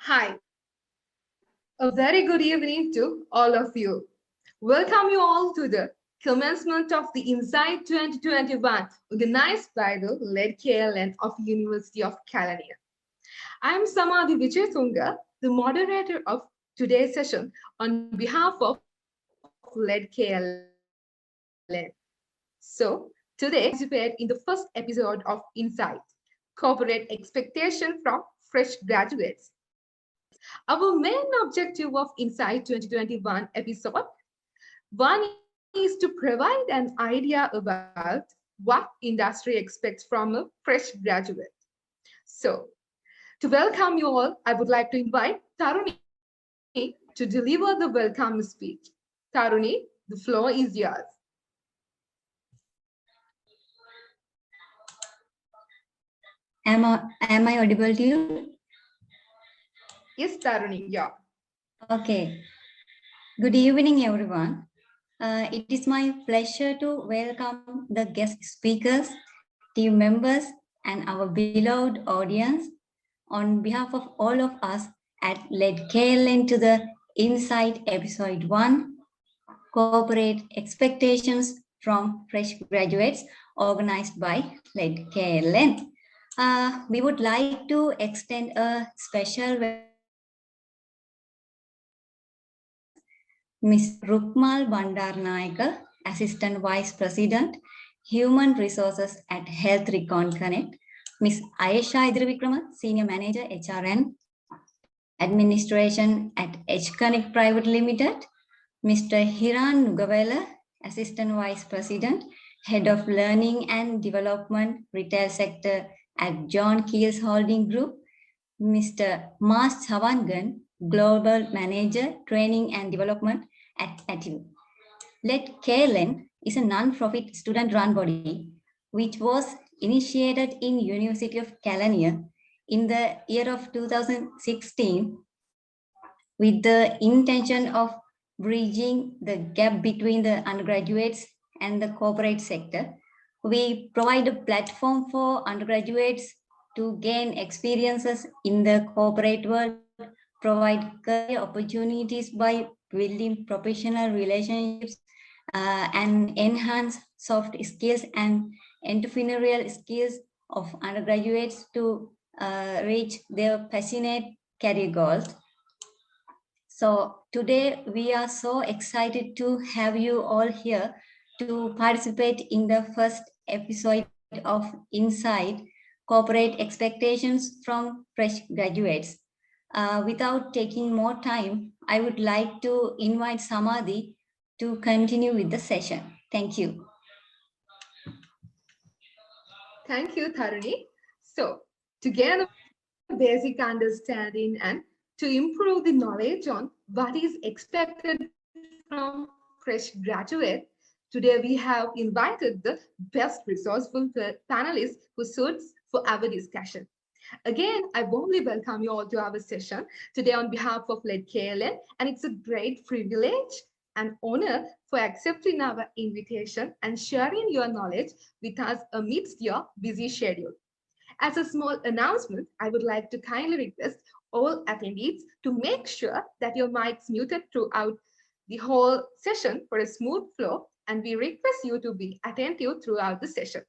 Hi, a very good evening to all of you. Welcome you all to the commencement of the Insight 2021 organized by the lead KLN of University of California. I am Samadhi Vijayatunga, the moderator of today's session on behalf of lead KLN. So, today participate in the first episode of Insight, Corporate Expectation from Fresh Graduates. Our main objective of Insight 2021 episode one is to provide an idea about what industry expects from a fresh graduate. So, to welcome you all, I would like to invite Taruni to deliver the welcome speech. Taruni, the floor is yours. Am I audible to you? Yes, Taruni, yeah. Okay. Good evening, everyone. It is my pleasure to welcome the guest speakers, team members, and our beloved audience on behalf of all of us at Led KLN to the Insight Episode 1, Corporate Expectations from Fresh Graduates, organized by Led KLN. We would like to extend a special Ms. Rukmal Bandarnayaka, Assistant Vice President, Human Resources at Health Recon Connect, Ms. Ayesha Idrivikrama, Senior Manager, HRN, Administration at H Connect Private Limited, Mr. Hiran Nugavela, Assistant Vice President, Head of Learning and Development, Retail Sector at John Keels Holding Group, Mr. Mas Chavangan, Global Manager, Training and Development at ATU. Let KLN is a non-profit student-run body which was initiated in University of California in the year of 2016 with the intention of bridging the gap between the undergraduates and the corporate sector. We provide a platform for undergraduates to gain experiences in the corporate world, provide career opportunities by building professional relationships, and enhance soft skills and entrepreneurial skills of undergraduates to reach their passionate career goals. So today we are so excited to have you all here to participate in the first episode of Insight, Corporate Expectations from Fresh Graduates. Without taking more time, I would like to invite Samadhi to continue with the session. Thank you. Thank you, Taruni. So, to gain a basic understanding and to improve the knowledge on what is expected from fresh graduate, today we have invited the best resourceful panelists who suits for our discussion. Again, I warmly welcome you all to our session today on behalf of LED KLN, and it's a great privilege and honor for accepting our invitation and sharing your knowledge with us amidst your busy schedule. As a small announcement, I would like to kindly request all attendees to make sure that your mics muted throughout the whole session for a smooth flow, and we request you to be attentive throughout the session.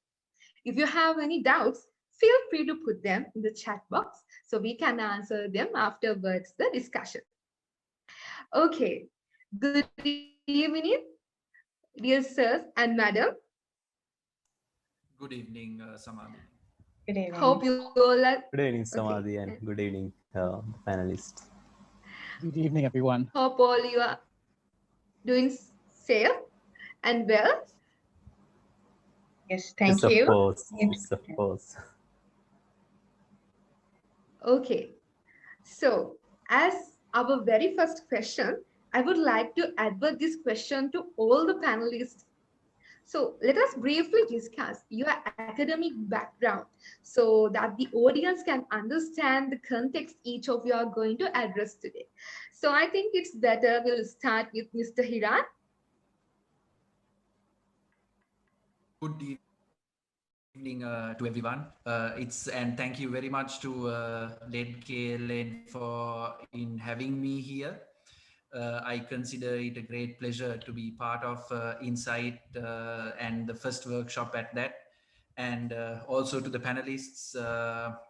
If you have any doubts, feel free to put them in the chat box so we can answer them afterwards the discussion. Okay, good evening, dear sirs and madam. Good evening, Samadhi. Good Hope evening. you all are Good evening, okay. Samadhi, and good evening, panelists. Good evening, everyone. Hope all you are doing safe and well. Yes, thank Yes, of you. course. Yes, of course. Okay, so as our very first question, I would like to advert this question to all the panelists. So let us briefly discuss your academic background so that the audience can understand the context each of you are going to address today. So I think it's better we'll start with Mr. Hiran. Good evening. evening to everyone. And thank you very much to Led KLN for in having me here. I consider it a great pleasure to be part of Insight and the first workshop at that. And also to the panelists,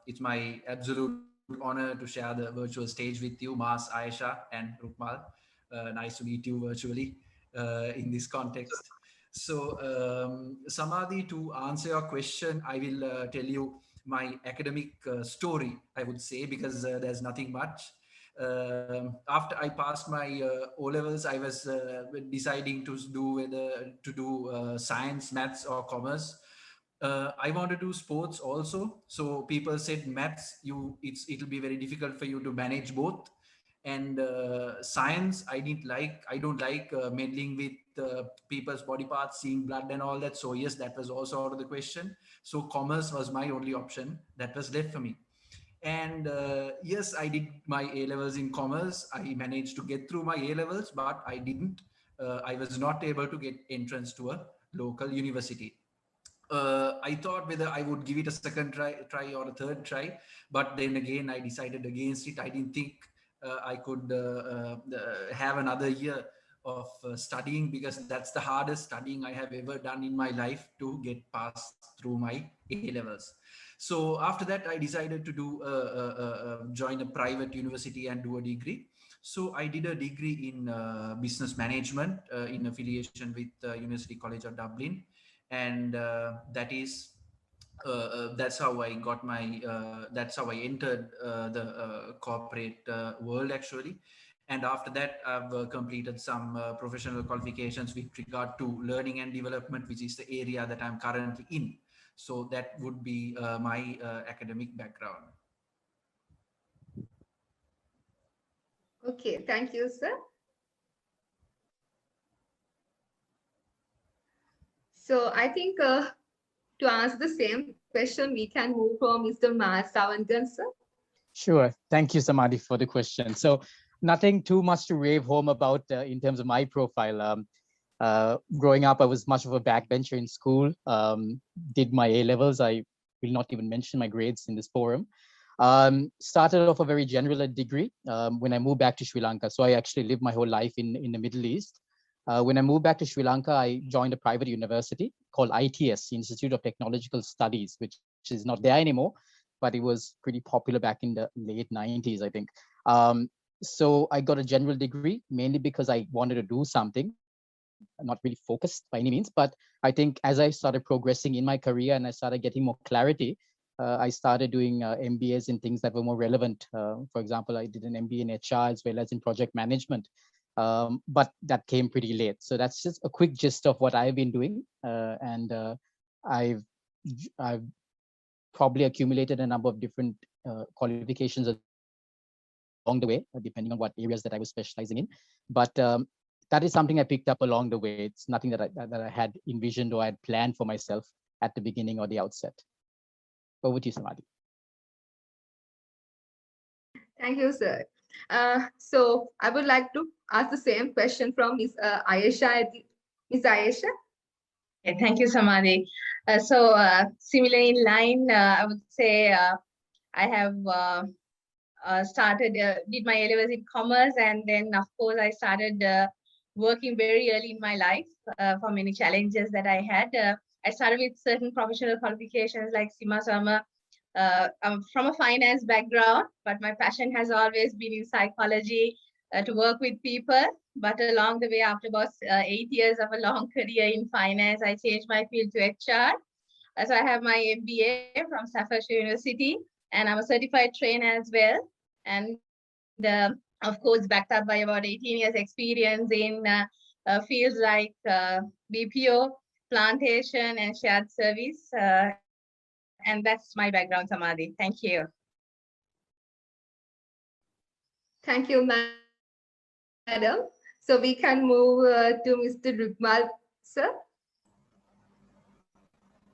it's my absolute honor to share the virtual stage with you, Mas, Aisha, and Rukmal. Nice to meet you virtually in this context. So, Samadhi, to answer your question, I will tell you my academic story, I would say, because there's nothing much. After I passed my O levels, I was deciding to do whether to do science, maths, or commerce. I want to do sports also. So people said maths, it'll be very difficult for you to manage both. And science, I don't like meddling with people's body parts, seeing blood and all that. So yes, that was also out of the question. So commerce was my only option that was left for me. And yes, I did my A levels in commerce. I managed to get through my A levels, but I didn't. I was not able to get entrance to a local university. I thought whether I would give it a second try or a third try, but then again I decided against it. I didn't think I could have another year of studying, because that's the hardest studying I have ever done in my life to get past through my A levels. So after that, I decided to do join a private university and do a degree. So I did a degree in business management in affiliation with University College of Dublin, and that's how I got my that's how I entered the corporate world actually. And after that, I've completed some professional qualifications with regard to learning and development, which is the area that I'm currently in. So that would be my academic background. Okay, thank you, sir. So I think to answer the same question, we can move from Mr. Mas Savangan, sir. Sure. Thank you, Samadhi, for the question. So nothing too much to rave home about in terms of my profile. Growing up, I was much of a backbencher in school, did my A levels. I will not even mention my grades in this forum. Started off a very general degree when I moved back to Sri Lanka. So I actually lived my whole life in the Middle East. When I moved back to Sri Lanka, I joined a private university called ITS, Institute of Technological Studies, which is not there anymore, but it was pretty popular back in the late 90s, I think. So I got a general degree, mainly because I wanted to do something, not really focused by any means, but I think as I started progressing in my career and I started getting more clarity, I started doing MBAs in things that were more relevant. For example, I did an MBA in HR as well as in project management, but that came pretty late. So that's just a quick gist of what I've been doing, and I've I've probably accumulated a number of different qualifications along the way, depending on what areas that I was specializing in. But that is something I picked up along the way. It's nothing that I had envisioned or I had planned for myself at the beginning or the outset. Over to you, Samadhi. Thank you, sir. So I would like to ask the same question from Ms. Ayesha. Ms. Ayesha? Okay, thank you, Samadhi. Similarly in line, I would say I have did my A-levels in commerce, and then of course I started working very early in my life for many challenges that I had. I started with certain professional qualifications like Sima. So I'm from a finance background, but my passion has always been in psychology, to work with people. But along the way, after about 8 years of a long career in finance, I changed my field to HR. So I have my MBA from Staffordshire University, and I'm a certified trainer as well. And of course, backed up by about 18 years experience in fields like BPO, plantation, and shared service. And that's my background, Samadhi. Thank you. Thank you, madam. So we can move to Mr. Rukmal, sir.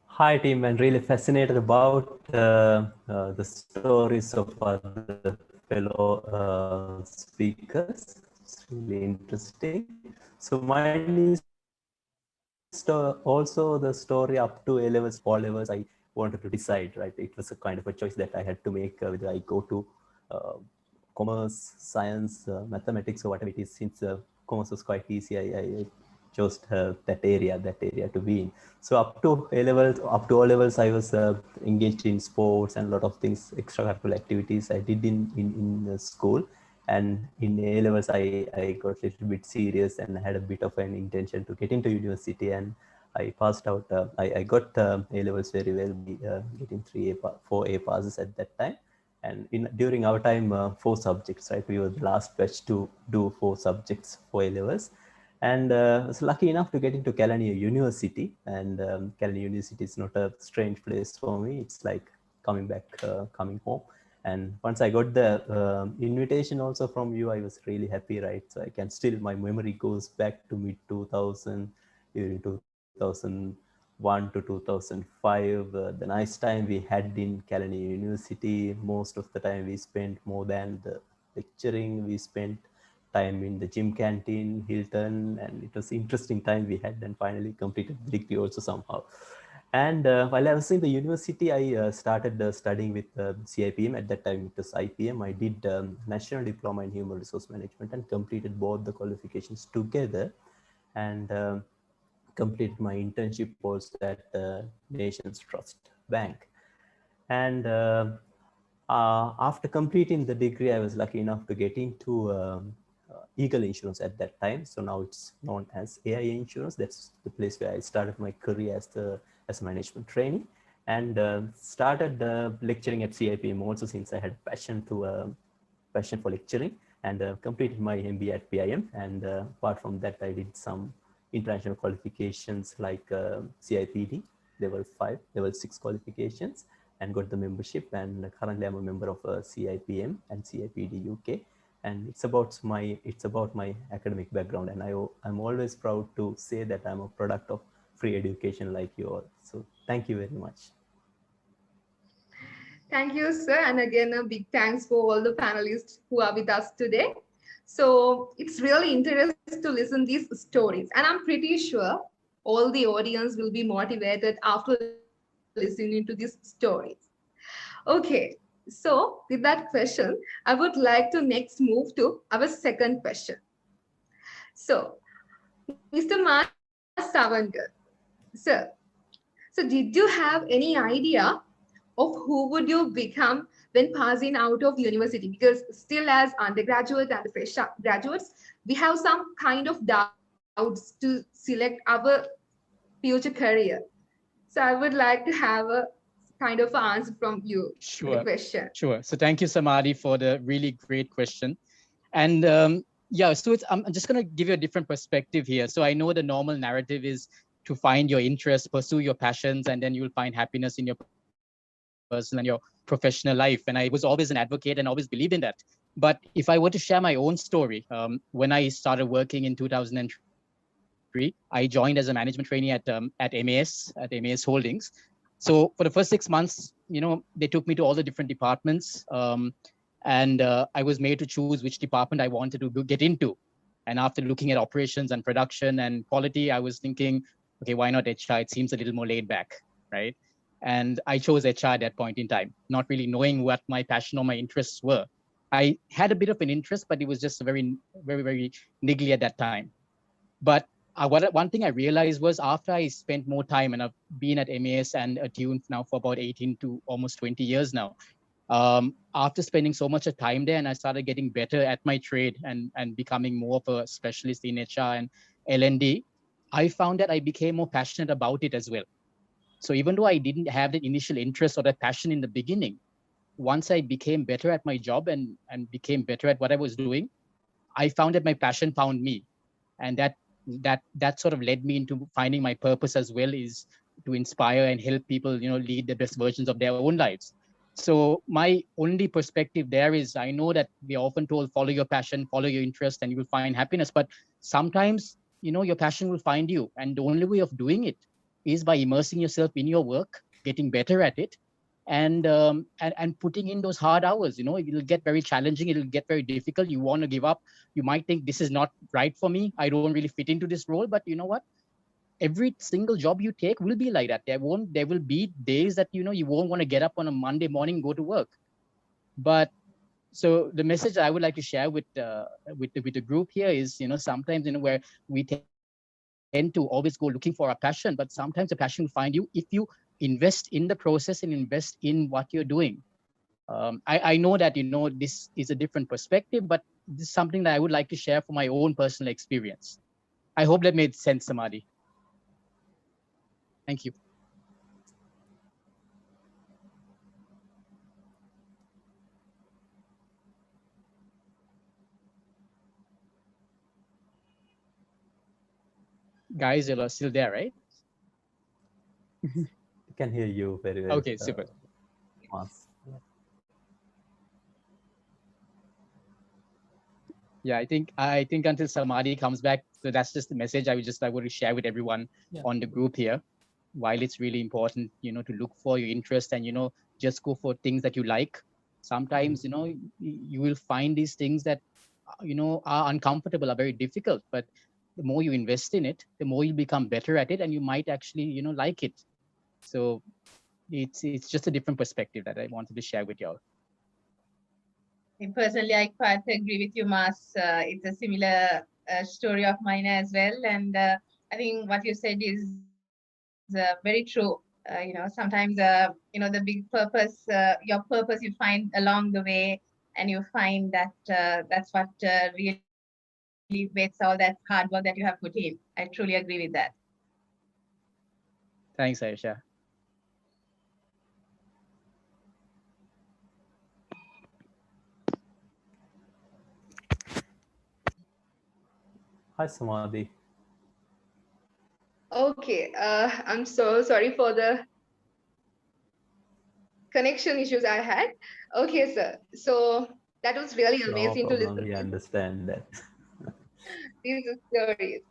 Hi team, I'm really fascinated about the stories of other fellow speakers. It's really interesting. So mine is also the story up to A levels, O levels. I wanted to decide, right? It was a kind of a choice that I had to make whether I go to commerce, science, mathematics, or whatever it is. Since commerce was quite easy, I chose that area to be in. So up to O levels, I was engaged in sports and a lot of things, extracurricular activities I did in school. And in A levels, I got a little bit serious and had a bit of an intention to get into university, and I passed out. I got A levels very well, getting 4 A passes at that time. And during our time, 4 subjects, right? We were the last batch to do 4 subjects for A levels. And I was lucky enough to get into Kelaniya University. And Kelaniya University is not a strange place for me. It's like coming home. And once I got the invitation also from you, I was really happy, right? So I can still, my memory goes back to mid 2000, during 2001 to 2005. The nice time we had in Kelaniya University. Most of the time we spent more than the lecturing. We spent time in the gym canteen, Hilton, and it was interesting time we had, and finally completed the degree also somehow. And while I was in the university, I started studying with CIPM. At that time, it was IPM. I did National Diploma in Human Resource Management and completed both the qualifications together, and completed my internship also at Nations Trust Bank. And after completing the degree, I was lucky enough to get into Eagle Insurance at that time. So now it's known as AIA Insurance. That's the place where I started my career as a management trainee, and started lecturing at CIPM also, since I had a passion for lecturing, and completed my MBA at PIM. And apart from that, I did some international qualifications like CIPD, level 5, level 6 qualifications, and got the membership. And currently I'm a member of CIPM and CIPD UK. And it's about my academic background. And I'm always proud to say that I'm a product of free education like you all. So thank you very much. Thank you, sir. And again, a big thanks for all the panelists who are with us today. So it's really interesting to listen these stories. And I'm pretty sure all the audience will be motivated after listening to these stories. Okay, so with that question, I would like to next move to our second question. So, Mr. Mas Savankar, sir, so did you have any idea of who would you become when passing out of university? Because still as undergraduate and fresh graduates, we have some kind of doubts to select our future career. So I would like to have a kind of answer from you to the question. Sure. So thank you, Samadhi, for the really great question. And yeah, so I'm just going to give you a different perspective here. So I know the normal narrative is to find your interests, pursue your passions, and then you'll find happiness in your personal and your professional life. And I was always an advocate and always believed in that. But if I were to share my own story, when I started working in 2003, I joined as a management trainee at MAS Holdings. So for the first 6 months, they took me to all the different departments, and I was made to choose which department I wanted to get into. And after looking at operations and production and quality, I was thinking, okay, why not HR? It seems a little more laid back, right? And I chose HR at that point in time, not really knowing what my passion or my interests were. I had a bit of an interest, but it was just very, very, very niggly at that time. But one thing I realized was, after I spent more time, and I've been at MAS and Attune now for about 18 to almost 20 years now, after spending so much of time there, and I started getting better at my trade and becoming more of a specialist in HR and L&D, I found that I became more passionate about it as well. So even though I didn't have the initial interest or that passion in the beginning, once I became better at my job and became better at what I was doing, I found that my passion found me. And that sort of led me into finding my purpose as well, is to inspire and help people, lead the best versions of their own lives. So my only perspective there is, I know that we are often told, follow your passion, follow your interest, and you will find happiness. But sometimes, your passion will find you. And the only way of doing it is by immersing yourself in your work, getting better at it, and putting in those hard hours. It'll get very challenging. It'll get very difficult. You want to give up. You might think, this is not right for me. I don't really fit into this role. But you know what? every single job you take will be like that. There will be days that, you know, you won't want to get up on a Monday morning, go to work. But so the message I would like to share with the group here is, you know, sometimes, you know, where we tend to always go looking for our passion, but sometimes the passion will find you if you invest in the process and invest in what you're doing. I know that, you know, this is a different perspective, but this is something that I would like to share from my own personal experience. I hope that made sense, Samadhi. Thank you. Guys, you're still there, right? I can hear you very well. Okay, super. Mas. Yeah, I think until Samadhi comes back, so that's just the message I want to share with everyone on the group here. While it's really important, you know, to look for your interest and, you know, just go for things that you like. Sometimes, you know, you will find these things that, you know, are uncomfortable, are very difficult, but the more you invest in it, the more you become better at it, and you might actually, you know, like it. So it's just a different perspective that I wanted to share with y'all. Personally, I quite agree with you, Mas. It's a similar story of mine as well. And I think what you said is very true. Sometimes, the big purpose, your purpose you find along the way, and you find that that's what really makes all that hard work that you have put in. I truly agree with that. Thanks, Aisha. Hi, Samadhi. Okay, I'm so sorry for the connection issues I had. Okay, sir. So that was really No amazing to problem. listen We to understand that. these stories.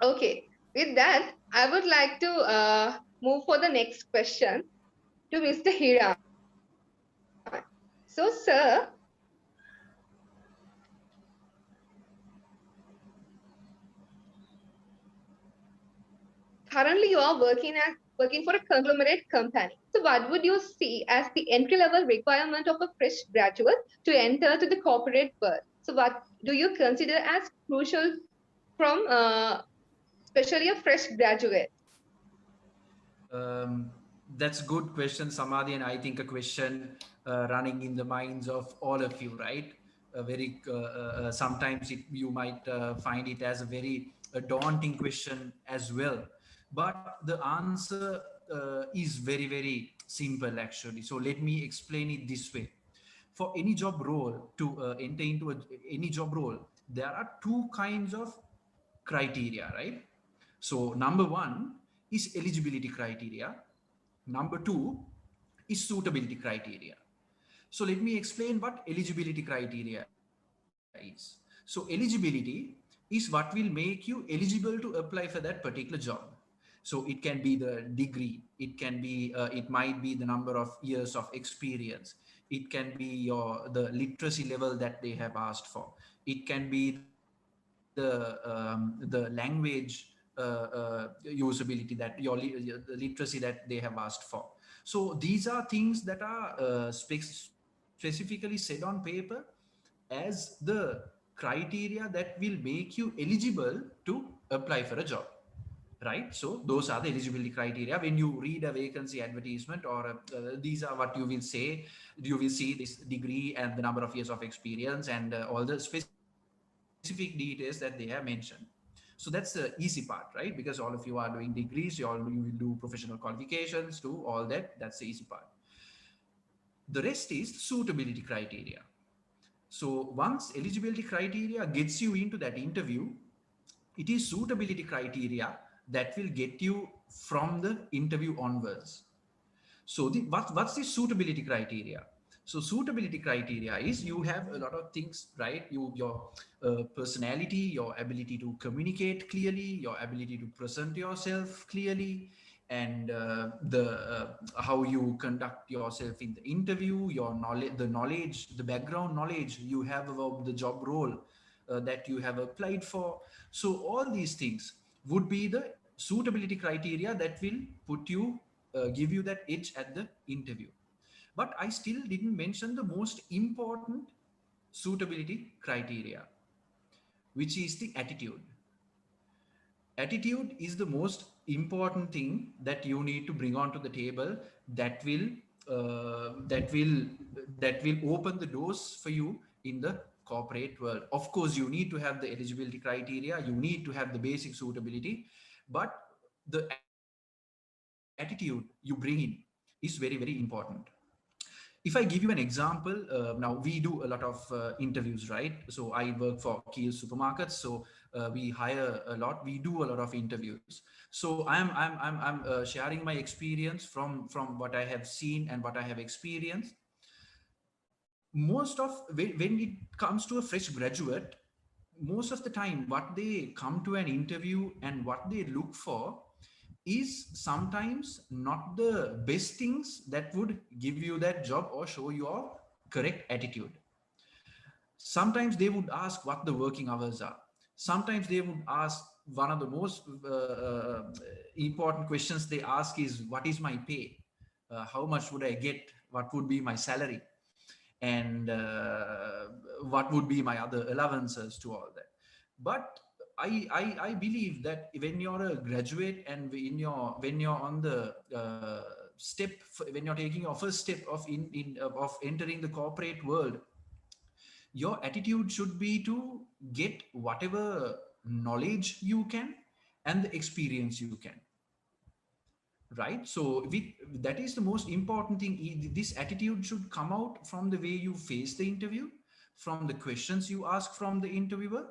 Okay, with that, I would like to move for the next question to Mr. Hiran. So, sir, currently you are working for a conglomerate company. So, what would you see as the entry level requirement of a fresh graduate to enter to the corporate world? So, what do you consider as crucial from especially a fresh graduate? Um, that's a good question, Samadhi, and I think a question running in the minds of all of you, right? Sometimes you might find it as a very daunting question as well, but the answer is very very simple actually. So let me explain it this way. For any job role to enter into any job role, there are two kinds of criteria, right? So number one is eligibility criteria. Number two is suitability criteria. So let me explain what eligibility criteria is. So eligibility is what will make you eligible to apply for that particular job. So it can be the degree, it might be the number of years of experience, it can be the literacy level that they have asked for, it can be the language usability, that the literacy that they have asked for. So these are things that are specifically said on paper as the criteria that will make you eligible to apply for a job, right? So those are the eligibility criteria. When you read a vacancy advertisement, or these are what you will say. You will see this degree and the number of years of experience and all the specific details that they have mentioned. So that's the easy part, right? Because all of you are doing degrees, you will do professional qualifications, do all that. That's the easy part. The rest is suitability criteria. So once eligibility criteria gets you into that interview, it is suitability criteria that will get you from the interview onwards. So what's the suitability criteria? So suitability criteria is you have a lot of things, right? Your personality, your ability to communicate clearly, your ability to present yourself clearly, and how you conduct yourself in the interview, your knowledge, the background knowledge you have about the job role that you have applied for. So all these things, would be the suitability criteria that will give you that edge at the interview. But I still didn't mention the most important suitability criteria, which is the attitude. Attitude is the most important thing that you need to bring onto the table, that will uh, that will that will open the doors for you in the corporate world. Of course, you need to have the eligibility criteria, you need to have the basic suitability, but the attitude you bring in is very, very important. If I give you an example, now we do a lot of interviews, right? So I work for Keel Supermarkets, so we hire a lot, we do a lot of interviews. So I'm sharing my experience from what I have seen and what I have experienced. Most of when it comes to a fresh graduate, most of the time what they come to an interview and what they look for is sometimes not the best things that would give you that job or show your correct attitude. Sometimes they would ask what the working hours are. Sometimes they would ask, one of the most important questions they ask is, what is my pay? How much would I get? What would be my salary? And what would be my other allowances to all that? But I believe that when you're a graduate and when you're on the when you're taking your first step of entering the corporate world, your attitude should be to get whatever knowledge you can and the experience you can, right? So that is the most important thing. This attitude should come out from the way you face the interview, from the questions you ask from the interviewer,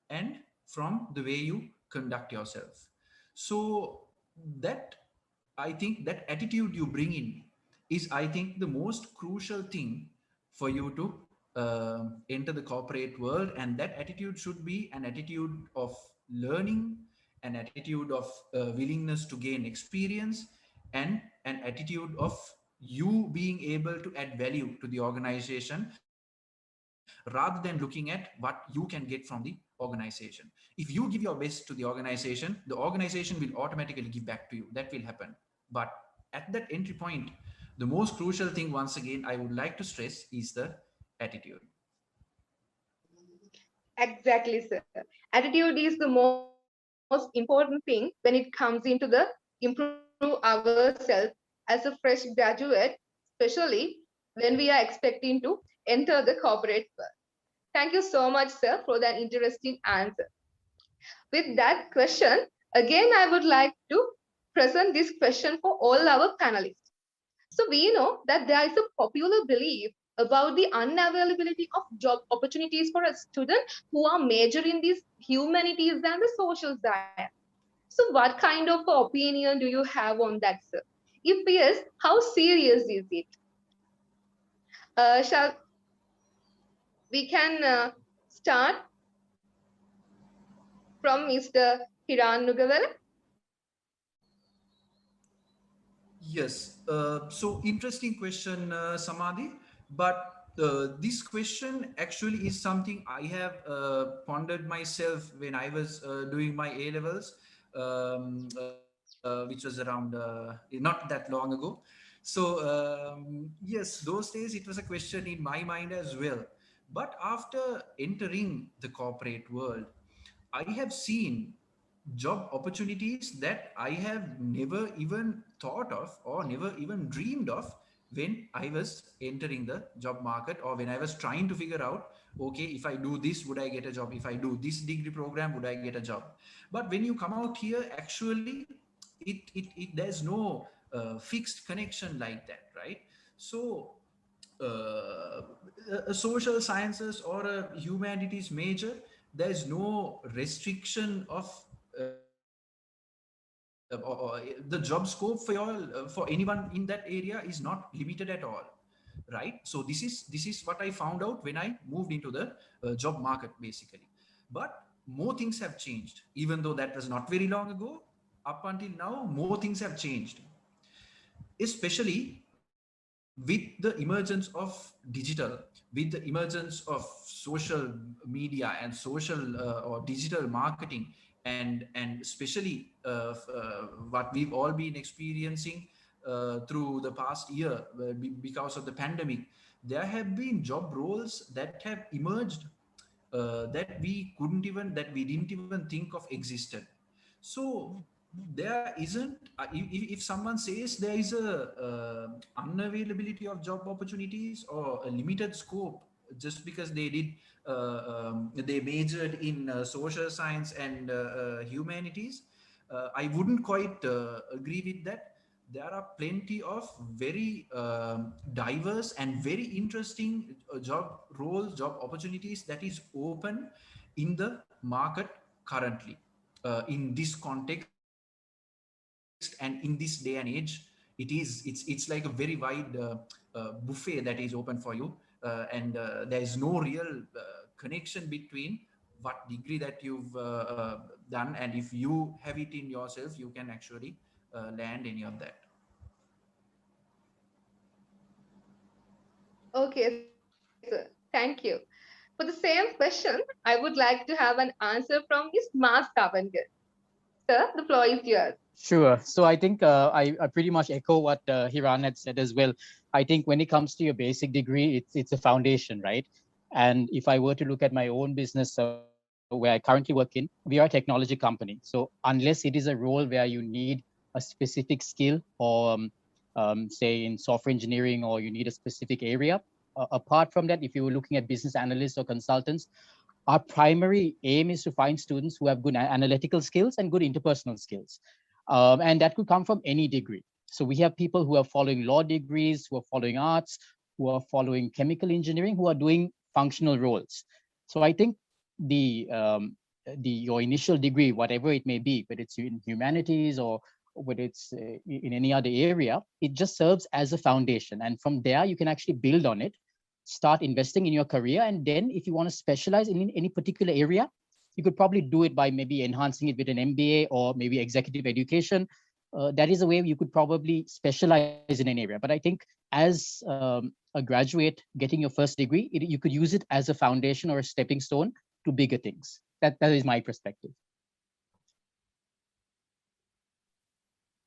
and from the way you conduct yourself. So that, I think that attitude you bring in is, I think, the most crucial thing for you to enter the corporate world. And that attitude should be an attitude of learning, an attitude of willingness to gain experience, and an attitude of you being able to add value to the organization rather than looking at what you can get from the organization. If you give your best to the organization will automatically give back to you. That will happen. But at that entry point, the most crucial thing, once again, I would like to stress, is the attitude. Exactly, sir. Attitude is the most important thing when it comes into the improve ourselves as a fresh graduate, especially when we are expecting to enter the corporate world. Thank you so much, sir, for that interesting answer. With that question, again, I would like to present this question for all our panelists. So we know that there is a popular belief about the unavailability of job opportunities for a student who are majoring these humanities and the social science. So what kind of opinion do you have on that, sir? If yes, how serious is it? Shall we can start from Mr. Hiran Nugavel? Yes. So interesting question, Samadhi. But this question actually is something I have pondered myself when I was doing my A levels, which was around not that long ago. So yes, those days it was a question in my mind as well. But after entering the corporate world, I have seen job opportunities that I have never even thought of or never even dreamed of when I was entering the job market, or when I was trying to figure out, okay, if I do this, would I get a job? If I do this degree program, would I get a job? But when you come out here, actually, there's no fixed connection like that, right? So uh, a social sciences or a humanities major, there's no restriction of or the job scope for anyone in that area is not limited at all, right? So this is what I found out when I moved into the job market, basically. But more things have changed, even though that was not very long ago. Up until now, more things have changed, especially with the emergence of digital, with the emergence of social media and social or digital marketing and especially what we've all been experiencing through the past year because of the pandemic, there have been job roles that have emerged that we didn't even think of existed. So there isn't if someone says there is a unavailability of job opportunities or a limited scope just because they majored in social science and humanities, I wouldn't quite agree with that. There are plenty of very diverse and very interesting job roles, job opportunities that is open in the market currently. In this context and in this day and age, it's like a very wide buffet that is open for you, and there is no real connection between what degree that you've done, and if you have it in yourself, you can actually land any of that. Okay, sir. Thank you. For the same question, I would like to have an answer from Ms. Mas Kavangar. Sir, the floor is yours. Sure. So I think I pretty much echo what Hiran had said as well. I think when it comes to your basic degree, it's a foundation, right? And if I were to look at my own business where I currently work in, we are a technology company. So unless it is a role where you need a specific skill or say in software engineering, or you need a specific area, apart from that, if you were looking at business analysts or consultants, our primary aim is to find students who have good analytical skills and good interpersonal skills. And that could come from any degree. So we have people who are following law degrees, who are following arts, who are following chemical engineering, who are doing functional roles. So I think your initial degree, whatever it may be, whether it's in humanities or whether it's in any other area, it just serves as a foundation. And from there, you can actually build on it, start investing in your career. And then if you want to specialize in any particular area, you could probably do it by maybe enhancing it with an MBA or maybe executive education. That is a way you could probably specialize in an area. But I think as a graduate getting your first degree, you could use it as a foundation or a stepping stone to bigger things. That is my perspective.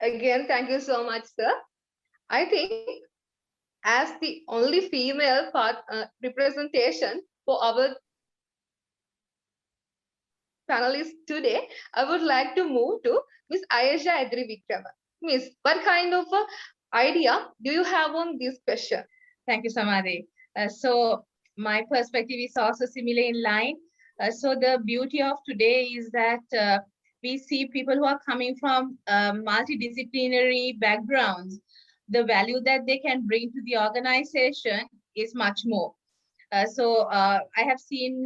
Again, thank you so much, sir. I think as the only female part representation for our panelists today, I would like to move to Miss Ayesha Edri Vikrama. Miss, what kind of idea do you have on this question? Thank you, Samadhi. So my perspective is also similar in line. So the beauty of today is that we see people who are coming from multidisciplinary backgrounds. The value that they can bring to the organization is much more. I have seen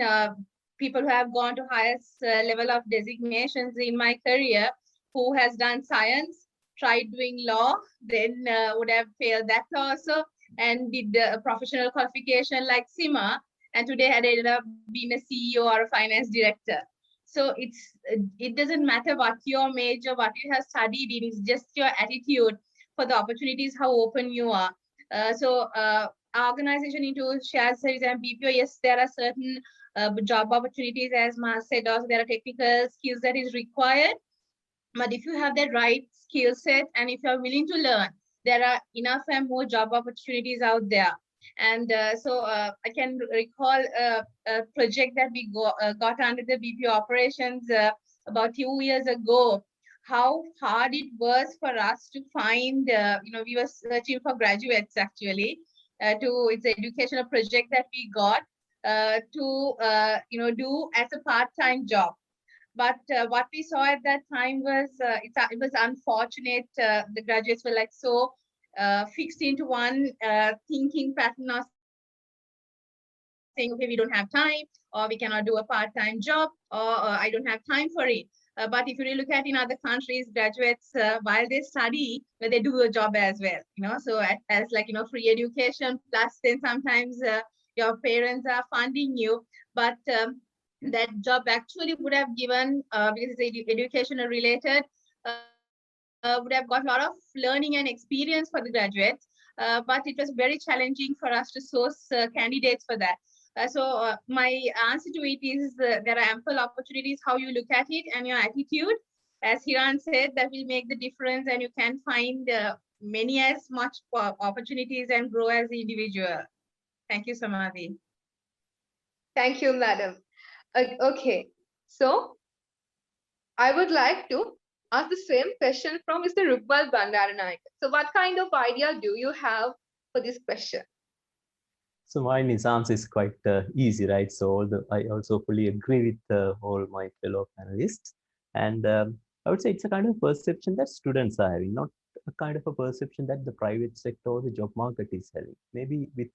people who have gone to highest level of designations in my career, who has done science, tried doing law, then would have failed that also, and did a professional qualification like SIMA, and today had ended up being a CEO or a finance director. So it doesn't matter what your major, what you have studied in, it's just your attitude for the opportunities, how open you are. Our organization into shared service and BPO, yes, there are certain job opportunities, as Ma said, also there are technical skills that is required. But if you have the right skill set and if you're willing to learn, there are enough and more job opportunities out there. And I can recall a project that we got under the BPO operations about 2 years ago. How hard it was for us to find, we were searching for graduates actually. It's an educational project that we got to do as a part-time job. But what we saw at that time was it was unfortunate. The graduates were like so fixed into one thinking pattern of saying, okay, we don't have time, or we cannot do a part-time job, or I don't have time for it. But if you really look at in other countries, graduates, while they study, they do a job as well. So as like free education, plus then sometimes your parents are funding you, but that job actually would have given, because it's educational related, would have got a lot of learning and experience for the graduates. But it was very challenging for us to source candidates for that. My answer to it is there are ample opportunities how you look at it and your attitude. As Hiran said, that will make the difference, and you can find many as much opportunities and grow as an individual. Thank you, Samadhi. Thank you, madam. Okay, so I would like to ask the same question from Mr. Rukbal Bandaranaik. So what kind of idea do you have for this question? So my answer is quite easy, right? So I also fully agree with all my fellow panelists. And I would say it's a kind of perception that students are having, not a kind of a perception that the private sector or the job market is having, maybe with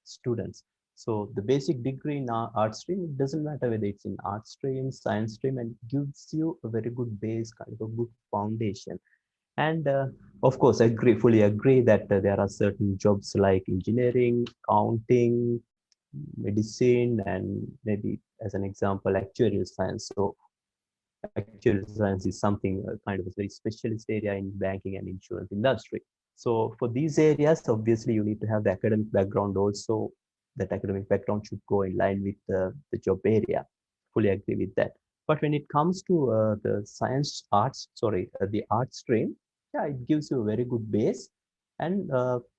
students. So the basic degree in art stream, it doesn't matter whether it's in art stream, science stream, and gives you a very good base, kind of a good foundation. And of course, fully agree that there are certain jobs like engineering, accounting, medicine, and maybe as an example, actuarial science. So actuarial science is something kind of a very specialist area in banking and insurance industry. So for these areas, obviously you need to have the academic background also. That academic background should go in line with the job area. Fully agree with that. But when it comes to the art stream, yeah, it gives you a very good base. And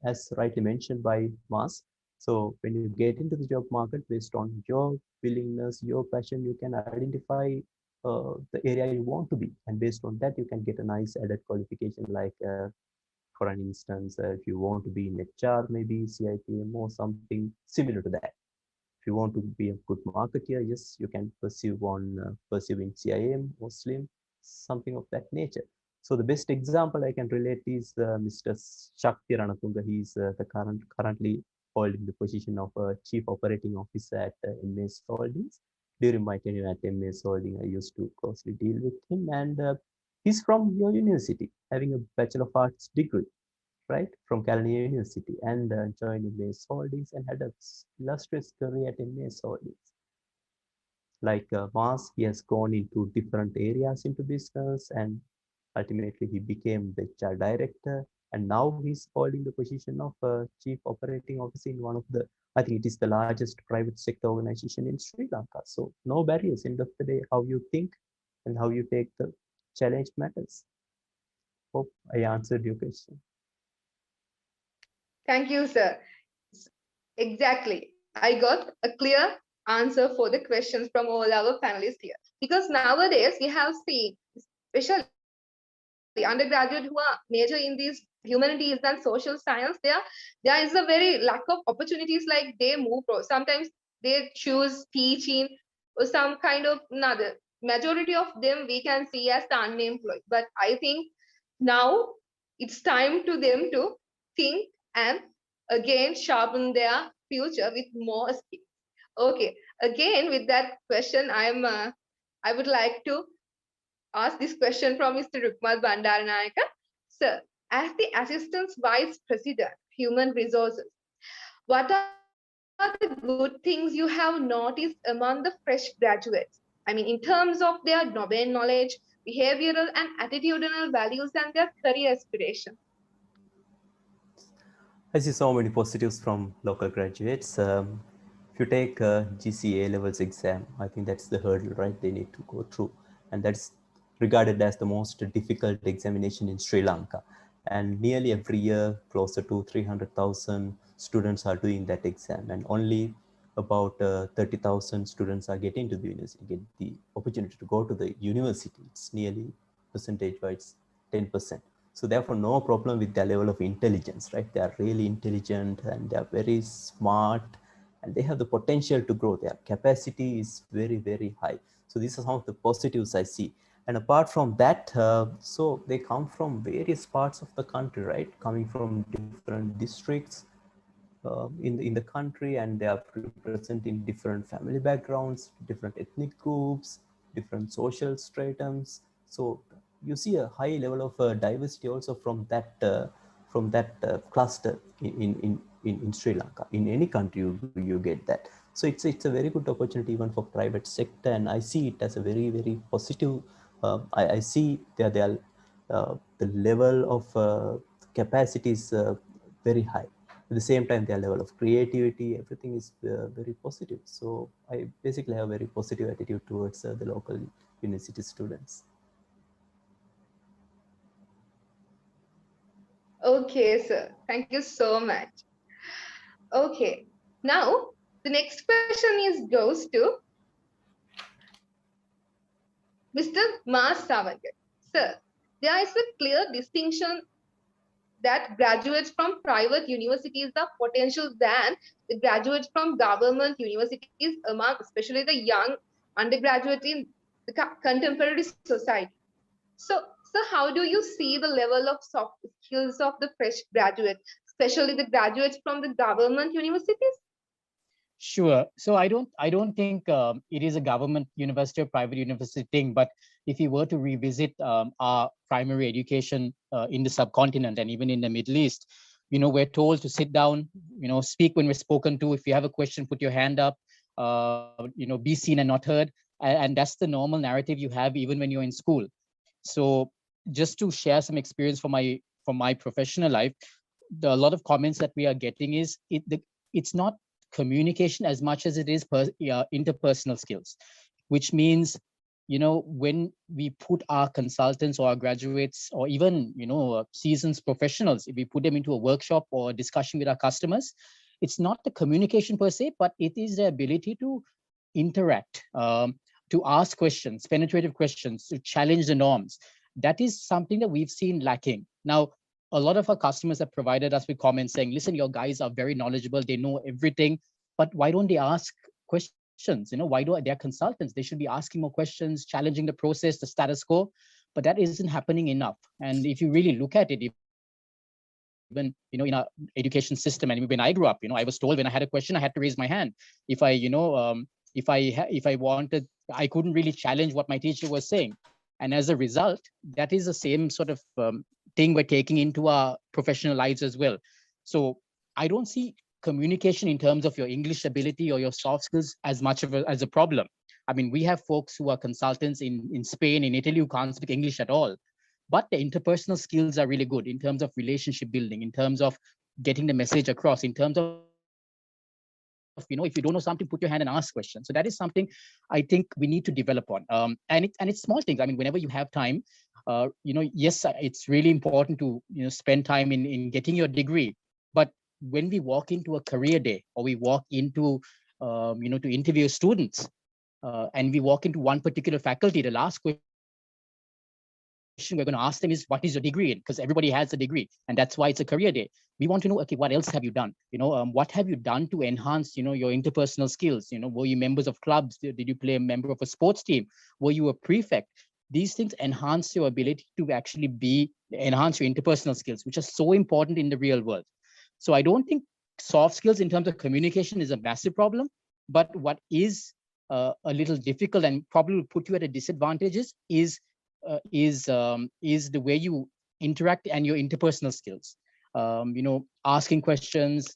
as rightly mentioned by Mas, so when you get into the job market based on your willingness, your passion, you can identify the area you want to be, and based on that you can get a nice added qualification like for an instance if you want to be in HR, maybe CIPM or something similar to that. If you want to be a good marketeer, yes, you can pursue in CIM or SLIM, something of that nature. So the best example I can relate is Mr. Shakti Ranatunga. He's currently holding the position of Chief Operating Officer at MS Holdings. During my tenure at MS Holding, I used to closely deal with him, and he's from your university, having a Bachelor of Arts degree, right, from California University, and joined MS Holdings and had a illustrious career at MS Holdings. Like Mas, he has gone into different areas into business, and ultimately he became the HR director, and now he's holding the position of chief operating officer in one of the, I think it is the largest private sector organization in Sri Lanka. So no barriers. End of the day, how you think and how you take the challenge matters. Hope I answered your question. Thank you, sir. Exactly. I got a clear answer for the questions from all our panelists here. Because nowadays we have seen, especially undergraduate who are major in these humanities and social science, there is a very lack of opportunities, like they move sometimes they choose teaching or some kind of another. Majority of them we can see as the unemployed. But I think now it's time to them to think and again sharpen their future with more skills. Okay, again with that question, I would like to ask this question from Mr. Rukmal Bandaranayaka. Sir, as the Assistant Vice President, Human Resources, what are the good things you have noticed among the fresh graduates? I mean, in terms of their domain knowledge, behavioral and attitudinal values and their career aspirations. I see so many positives from local graduates. If you take GCA levels exam, I think that's the hurdle, right? They need to go through, and that's regarded as the most difficult examination in Sri Lanka. And nearly every year, closer to 300,000 students are doing that exam, and only about 30,000 students are getting to the university, get the opportunity to go to the university. It's nearly percentage-wise 10%. So therefore, no problem with their level of intelligence, right? They are really intelligent and they are very smart and they have the potential to grow. Their capacity is very, very high. So these are some of the positives I see. And apart from that, so they come from various parts of the country, right? Coming from different districts in the country, and they are representing different family backgrounds, different ethnic groups, different social stratums. So you see a high level of diversity also from that cluster in Sri Lanka. In any country you get that. So it's a very good opportunity even for private sector, and I see it as a very, very positive. I see the level of capacity is very high. At the same time, their level of creativity, everything is very positive. So I basically have a very positive attitude towards the local university students. Okay, sir. Thank you so much. Okay. Now, the next question is goes to Mr. Mas Savarkar. Sir, there is a clear distinction that graduates from private universities are potential than the graduates from government universities among especially the young undergraduate in the contemporary society. So how do you see the level of soft skills of the fresh graduates, especially the graduates from the government universities? Sure. So I don't think it is a government university or private university thing. But if you were to revisit our primary education in the subcontinent and even in the Middle East, we're told to sit down, speak when we're spoken to. If you have a question, put your hand up. Be seen and not heard. And that's the normal narrative you have even when you're in school. So just to share some experience from my professional life, a lot of comments that we are getting is it's not communication as much as it is interpersonal skills, which means when we put our consultants or our graduates or even seasoned professionals, if we put them into a workshop or a discussion with our customers, it's not the communication per se, but it is the ability to interact, to ask questions, penetrative questions, to challenge the norms. That is something that we've seen lacking. Now, a lot of our customers have provided us with comments saying, listen, your guys are very knowledgeable, they know everything, but why don't they ask questions? Why do they're consultants? They should be asking more questions, challenging the process, the status quo, but that isn't happening enough. And if you really look at it, even in our education system, and when I grew up, I was told when I had a question, I had to raise my hand. If I wanted, I couldn't really challenge what my teacher was saying. And as a result, that is the same sort of thing we're taking into our professional lives as well. So I don't see communication in terms of your English ability or your soft skills as much as a problem. I mean, we have folks who are consultants in Spain, in Italy, who can't speak English at all. But the interpersonal skills are really good in terms of relationship building, in terms of getting the message across, in terms of, if you don't know something, put your hand and ask questions. So that is something I think we need to develop on. And it's small things. I mean, whenever you have time, yes, it's really important to spend time in getting your degree. But when we walk into a career day or we walk into to interview students, and we walk into one particular faculty, the last question we're going to ask them is, what is your degree in? Because everybody has a degree, and that's why it's a career day. We want to know, okay, what else have you done? What have you done to enhance your interpersonal skills? Were you members of clubs? Did you play a member of a sports team? Were you a prefect? These things enhance your ability to actually enhance your interpersonal skills, which are so important in the real world. So I don't think soft skills in terms of communication is a massive problem, but what is a little difficult and probably will put you at a disadvantage is the way you interact and your interpersonal skills. Asking questions,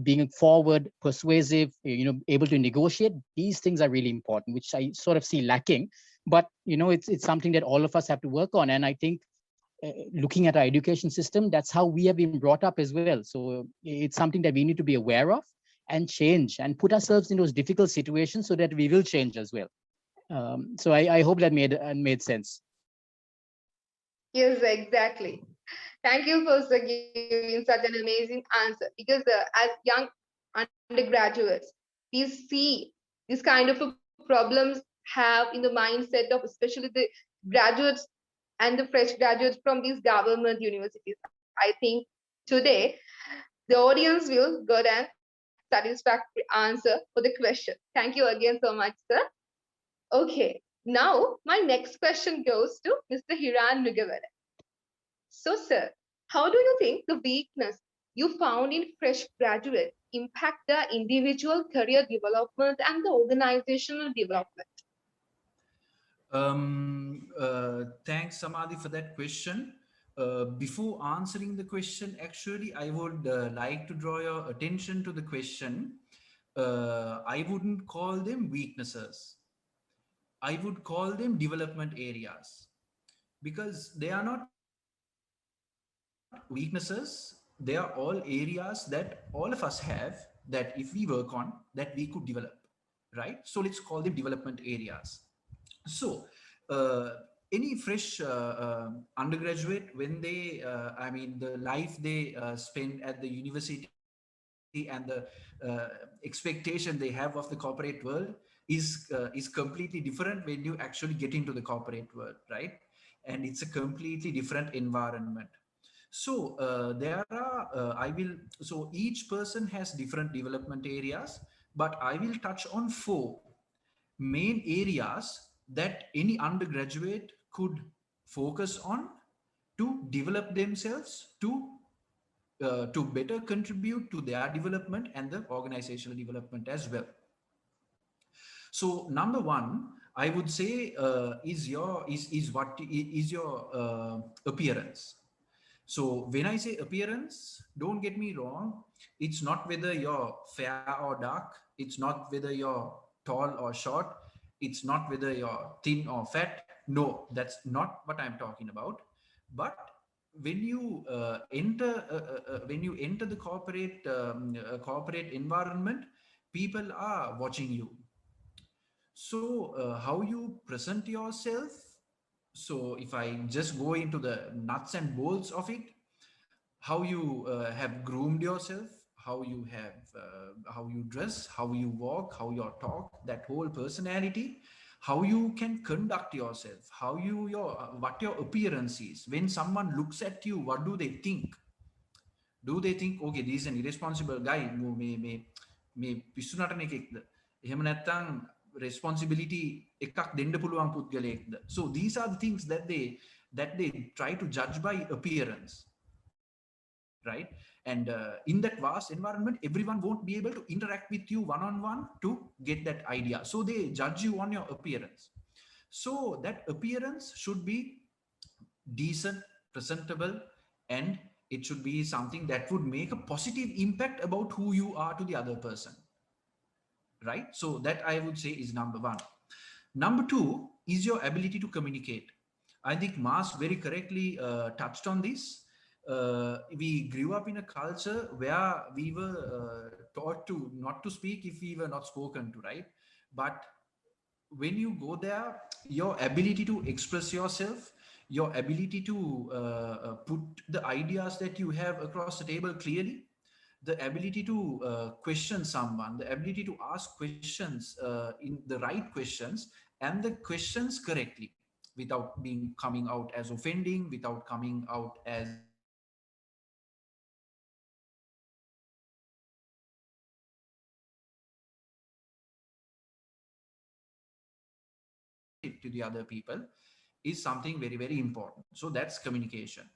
being forward, persuasive, able to negotiate. These things are really important, which I sort of see lacking. But it's something that all of us have to work on, and I think looking at our education system, that's how we have been brought up as well. So it's something that we need to be aware of and change and put ourselves in those difficult situations so that we will change as well. So I hope that made sense. Yes, exactly. Thank you for giving such an amazing answer. Because as young undergraduates, we see this kind of problems have in the mindset of especially the graduates and the fresh graduates from these government universities. I think today the audience will get an satisfactory answer for the question. Thank you again so much, sir. Okay, now my next question goes to Mr. Hiran Nugavara. So, sir, how do you think the weakness you found in fresh graduates impact the individual career development and the organizational development? Thanks, Samadhi, for that question. Before answering the question, actually, I would like to draw your attention to the question. I wouldn't call them weaknesses. I would call them development areas, because they are not weaknesses, they are just they are all areas that all of us have, that if we work on, that we could develop, right? So let's call them development areas. So any fresh undergraduate, when they I mean the life they spend at the university and the expectation they have of the corporate world is completely different when you actually get into the corporate world, right? And it's a completely different environment. So there are I will so each person has different development areas, but I will touch on four main areas that any undergraduate could focus on to develop themselves to better contribute to their development and the organizational development as well. So number one, I would say is your appearance. So when I say appearance, don't get me wrong, it's not whether you're fair or dark, it's not whether you're tall or short, it's not whether you're thin or fat. No, that's not what I'm talking about. But when you enter the corporate environment, people are watching you. So how you present yourself, so if I just go into the nuts and bolts of it, how you have groomed yourself, how you dress, how you walk, how you talk, that whole personality, how you can conduct yourself, how you your what your appearance is. When someone looks at you, what do they think? Do they think, okay, this is an irresponsible guy, මේ පිස්සු නටන එකෙක්ද, එහෙම නැත්නම් responsibility එකක් දෙන්න පුළුවන් පුද්ගලයෙක්ද? So these are the things that they try to judge by appearance, right? And in that vast environment, everyone won't be able to interact with you one on one to get that idea, so they judge you on your appearance. So that appearance should be decent, presentable, and it should be something that would make a positive impact about who you are to the other person, right? So that I would say is number one. Number two is your ability to communicate. I think Mars very correctly touched on this. We grew up in a culture where we were taught to not to speak if we were not spoken to, right? But when you go there, your ability to express yourself, your ability to put the ideas that you have across the table clearly, the ability to question someone, the ability to ask questions in the right questions, and the questions correctly, without being coming out as offending, without coming out as to the other people, is something very, very important. So that's communication.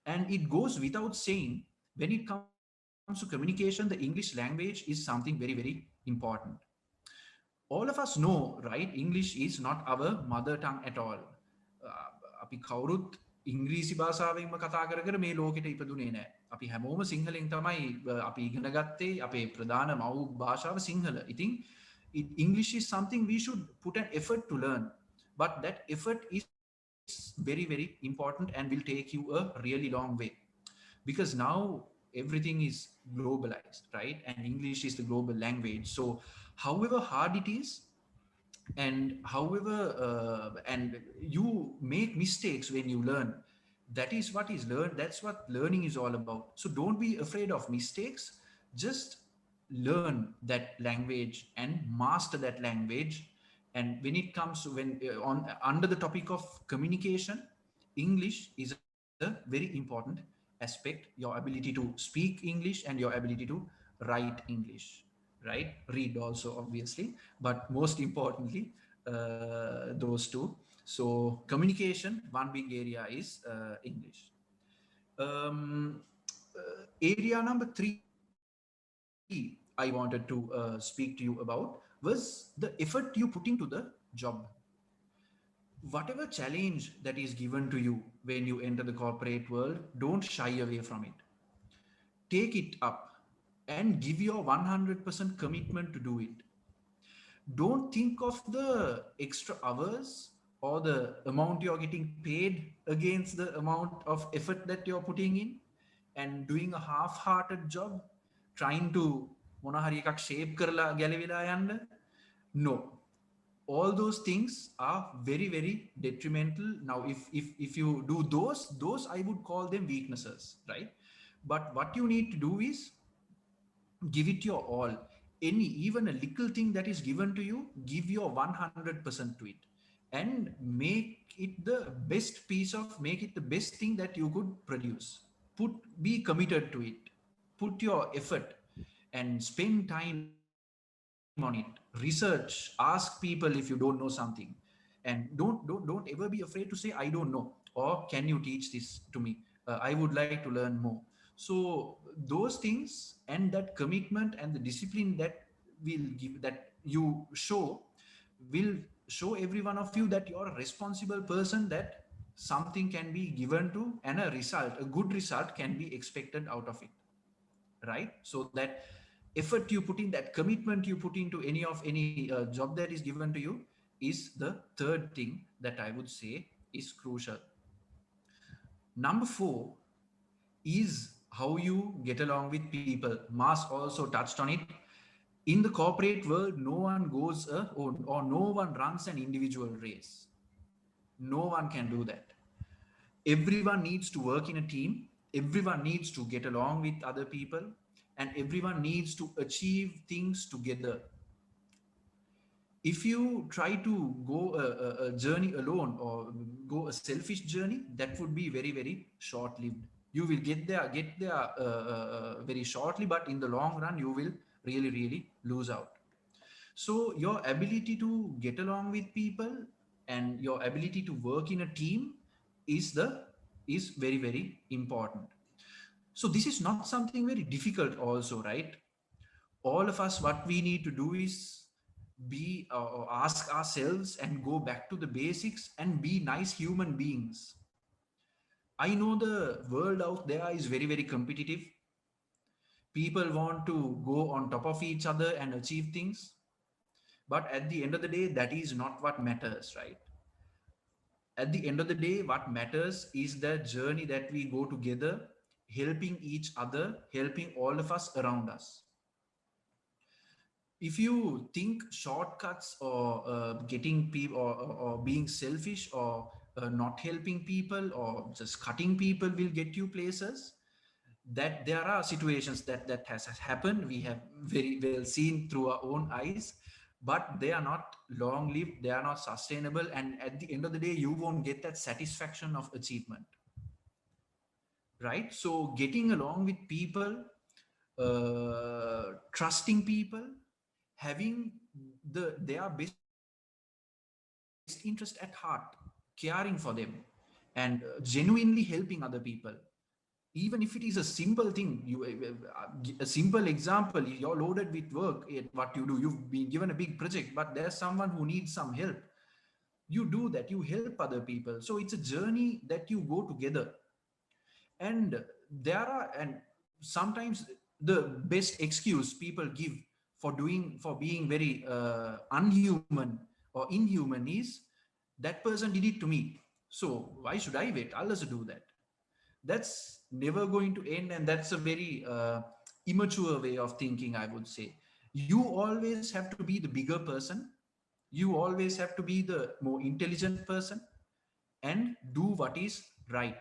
And it goes without saying, when it comes to communication, the English language is something very, very important. All of us know, right? English is not our mother tongue at all. අපි කවුරුත් ඉංග්‍රීසි භාෂාවෙන්ම කතා කර කර මේ ලෝකෙට ඉපදුනේ නැහැ. අපි හැමෝම සිංහලෙන් තමයි අපි ඉගෙන ගත්තේ. අපේ ප්‍රධාන මව් භාෂාව සිංහල. ඉතින් English is something we should put an effort to learn. But that effort is very, very important and will take you a really long way. Because now everything is globalized, right? And English is the global language. So however hard it is, and however and you make mistakes when you learn, that is what is learned, that's what learning is all about. So don't be afraid of mistakes, just learn that language and master that language. And when it comes to when on under the topic of communication, English is a very important aspect, your ability to speak English and your ability to write English, right? Read also, obviously, but most importantly, those two. So communication, one big area is English. Area number three I wanted to speak to you about was the effort you put into the job. Whatever challenge that is given to you when you enter the corporate world, don't shy away from it. Take it up and give your 100% commitment to do it. Don't think of the extra hours or the amount you're getting paid against the amount of effort that you're putting in. and doing a half-hearted job, trying to මොන හරි එකක් shape කරලා ගැලවිලා යන්න. No, all those things are very, very detrimental. Now if you do those I would call them weaknesses, right? But what you need to do is give it your all. Any, even a little thing that is given to you, give your 100% to it, and make it the make it the best thing that you could produce. Be committed to it, put your effort, and spend time on it. Research, ask people if you don't know something, and don't ever be afraid to say I don't know, or can you teach this to me. I would like to learn more. So those things and that commitment and the discipline that you show will show every one of you that you're a responsible person, that something can be given to, and a good result can be expected out of it, right? So that effort you put in, that commitment you put into any job that is given to you, is the third thing that I would say is crucial. Number 4 is how you get along with people. Mas also touched on it. In the corporate world, no one goes or no one runs an individual race. No one can do that. Everyone needs to work in a team. Everyone needs to get along with other people, and everyone needs to achieve things together. If you try to go a journey alone, or go a selfish journey, that would be very, very short lived. You will get there very shortly, but in the long run you will really, really lose out. So your ability to get along with people and your ability to work in a team is very, very important. So this is not something very difficult also, right? All of us, what we need to do is be ask ourselves and go back to the basics and be nice human beings. I know the world out there is very, very competitive. People want to go on top of each other and achieve things, but at the end of the day, that is not what matters, right? At the end of the day, what matters is the journey that we go together, helping each other, helping all of us around us. If you think shortcuts, or getting people, or being selfish, or not helping people, or just cutting people will get you places, that there are situations that has happened, we have very well seen through our own eyes, but they are not long lived, they are not sustainable, and at the end of the day you won't get that satisfaction of achievement, right? So getting along with people, trusting people, having their best interest at heart, caring for them, and genuinely helping other people. Even if it is a simple thing, a simple example, you're loaded with work at what you do, you've been given a big project, but there's someone who needs some help. You do that, you help other people. So it's a journey that you go together. And and sometimes the best excuse people give for being very unhuman or inhuman is, that person did it to me, so why should I wait, I'll also do that. That's never going to end, and that's a very immature way of thinking, I would say. You always have to be the bigger person, you always have to be the more intelligent person, and do what is right.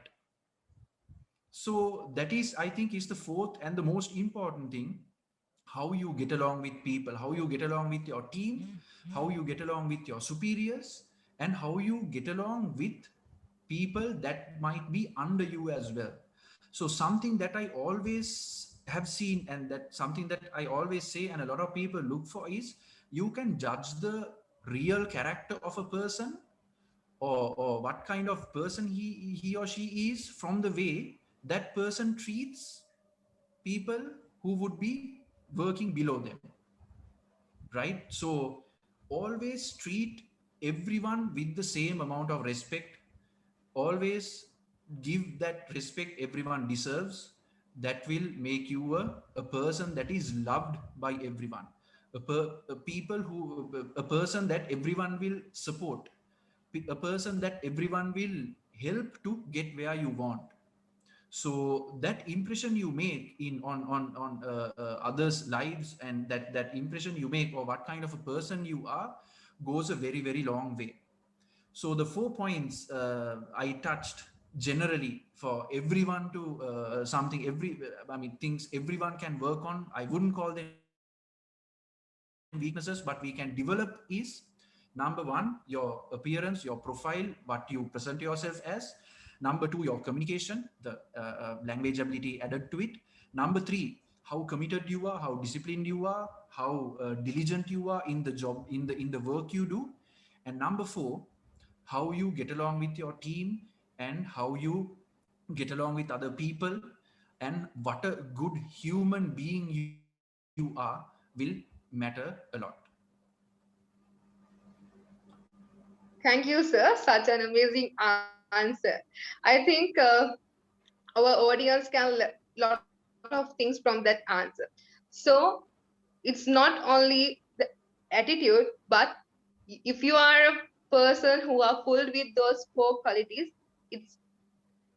So that is, I think, is the fourth and the most important thing: how you get along with people, how you get along with your team, how you get along with your superiors, and how you get along with people that might be under you as well. So something that I always have seen, and that something that I always say and a lot of people look for, is you can judge the real character of a person, or what kind of person he or she is, from the way that person treats people who would be working below them, right? So always treat everyone with the same amount of respect. Always give that respect everyone deserves. That will make you a person that is loved by everyone, a person that everyone will support, a person that everyone will help to get where you want. So that impression you make in on others lives, and that impression you make, or what kind of a person you are, goes a very, very long way. So the 4 points I touched generally for everyone to something every I mean things everyone can work on. I wouldn't call them weaknesses, but we can develop is: number one, your appearance, your profile, what you present yourself as; number two, your communication, the language ability added to it; number three, how committed you are, how disciplined you are, how diligent you are in the job, in the work you do; and number four, how you get along with your team, and how you get along with other people, and what a good human being you are will matter a lot. Thank you, sir. Such an amazing answer. I think our audience can lot of things from that answer. So it's not only the attitude, but if you are a person who are full with those four qualities, it's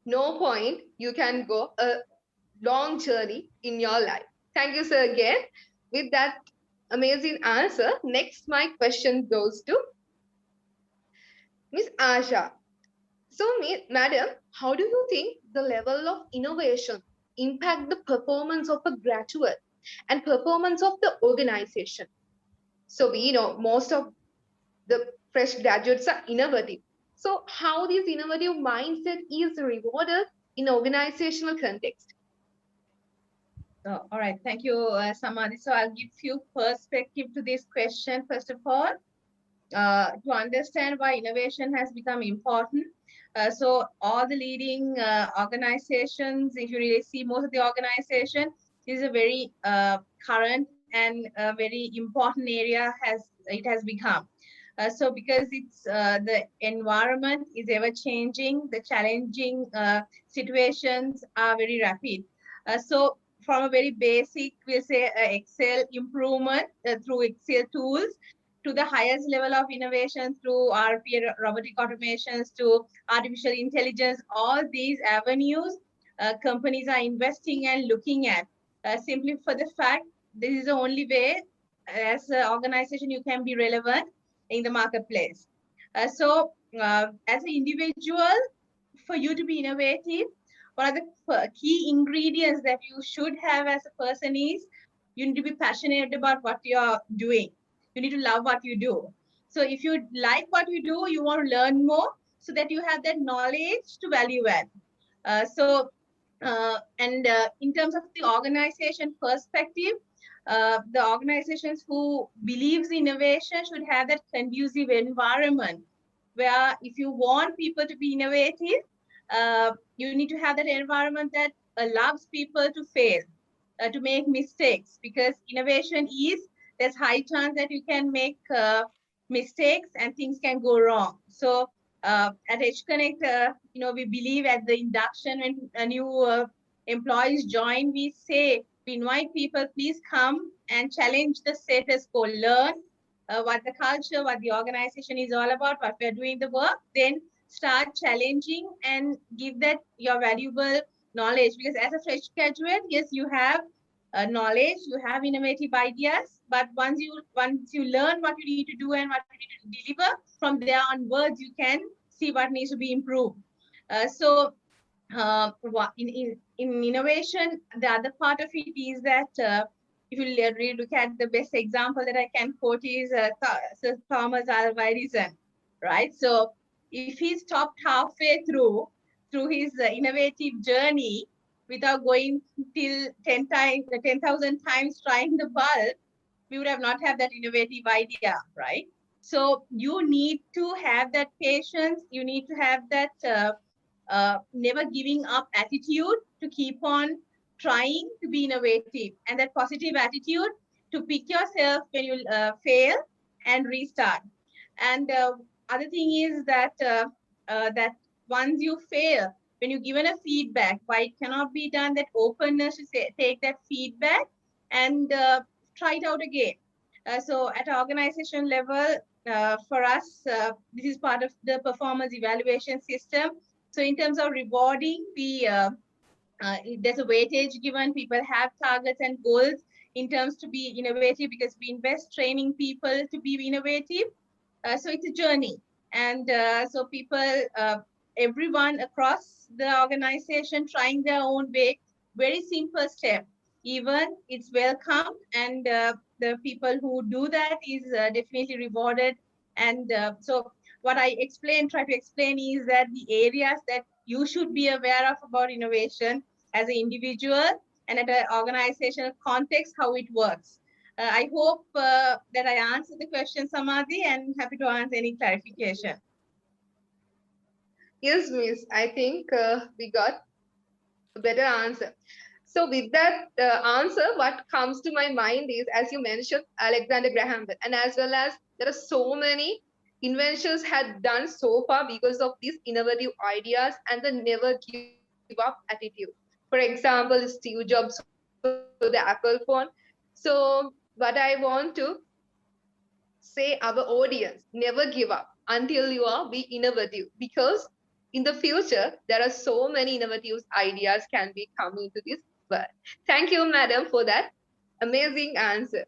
no point you can go a long journey in your life. Thank you, sir, again. With that amazing answer, next my question goes to Miss Asha. So, madam, how do you think the level of innovation impact the performance of a graduate and performance of the organization? So we know most of the fresh graduates are innovative. So how this innovative mindset is rewarded in organizational context? All right, thank you, Samadhi. So I'll give few perspective to this question. First of all, to understand why innovation has become important. So all the leading organizations, if you really see most of the organization, is a very current and very important area has become. So because it's the environment is ever changing, the challenging situations are very rapid. So from a very basic, we'll say Excel improvement through Excel tools, to the highest level of innovation through RPA, robotic automations, to artificial intelligence, all these avenues companies are investing and looking at, simply for the fact this is the only way as an organization you can be relevant in the marketplace. As an individual, for you to be innovative, one of the key ingredients that you should have as a person is you need to be passionate about what you're doing. You need to love what you do. So if you like what you do, you want to learn more so that you have that knowledge to value add. In terms of the organization perspective, the organizations who believes in innovation should have that conducive environment where if you want people to be innovative, you need to have that environment that allows people to fail, to make mistakes, because innovation is, there's high chance that you can make mistakes and things can go wrong. So at HConnect, we believe at the induction when a new employees join, we say, we invite people, please come and challenge the status quo, learn what the culture, what the organization is all about, what we're doing the work, then start challenging and give that your valuable knowledge. Because as a fresh graduate, yes, you have knowledge, you have innovative ideas, but once you learn what you need to do and what you need to deliver, from there onwards, you can see what needs to be improved. In innovation, the other part of it is that if you really look at the best example that I can quote is Sir Thomas Alva Edison, right? So if he stopped halfway through his innovative journey without going till 10,000 times trying the bulb, we would have not had that innovative idea, right? So you need to have that patience. You need to have that never giving up attitude to keep on trying to be innovative, and that positive attitude to pick yourself when you fail and restart. And other thing is that once you fail, when you're given a feedback, why it cannot be done, that openness to take that feedback and try it out again. So at organization level, for us, this is part of the performance evaluation system. So in terms of rewarding, we there's a weightage given. People have targets and goals in terms to be innovative, because we invest training people to be innovative. So it's a journey. And so people, everyone across the organization trying their own way, very simple step. Even it's welcome, and the people who do that is definitely rewarded. And so what I try to explain is that the areas that you should be aware of about innovation as an individual and at an organizational context, how it works. I hope that I answered the question, Samadhi, and happy to answer any clarification. Yes, Miss. I think we got a better answer. So with that answer, what comes to my mind is, as you mentioned, Alexander Graham Bell, and as well as there are so many inventions had done so far because of these innovative ideas and the never give up attitude. For example, Steve Jobs for the Apple phone. So what I want to say our audience, never give up until you are be innovative, because in the future there are so many innovative ideas can be coming to this world. Thank you, madam, for that amazing answer.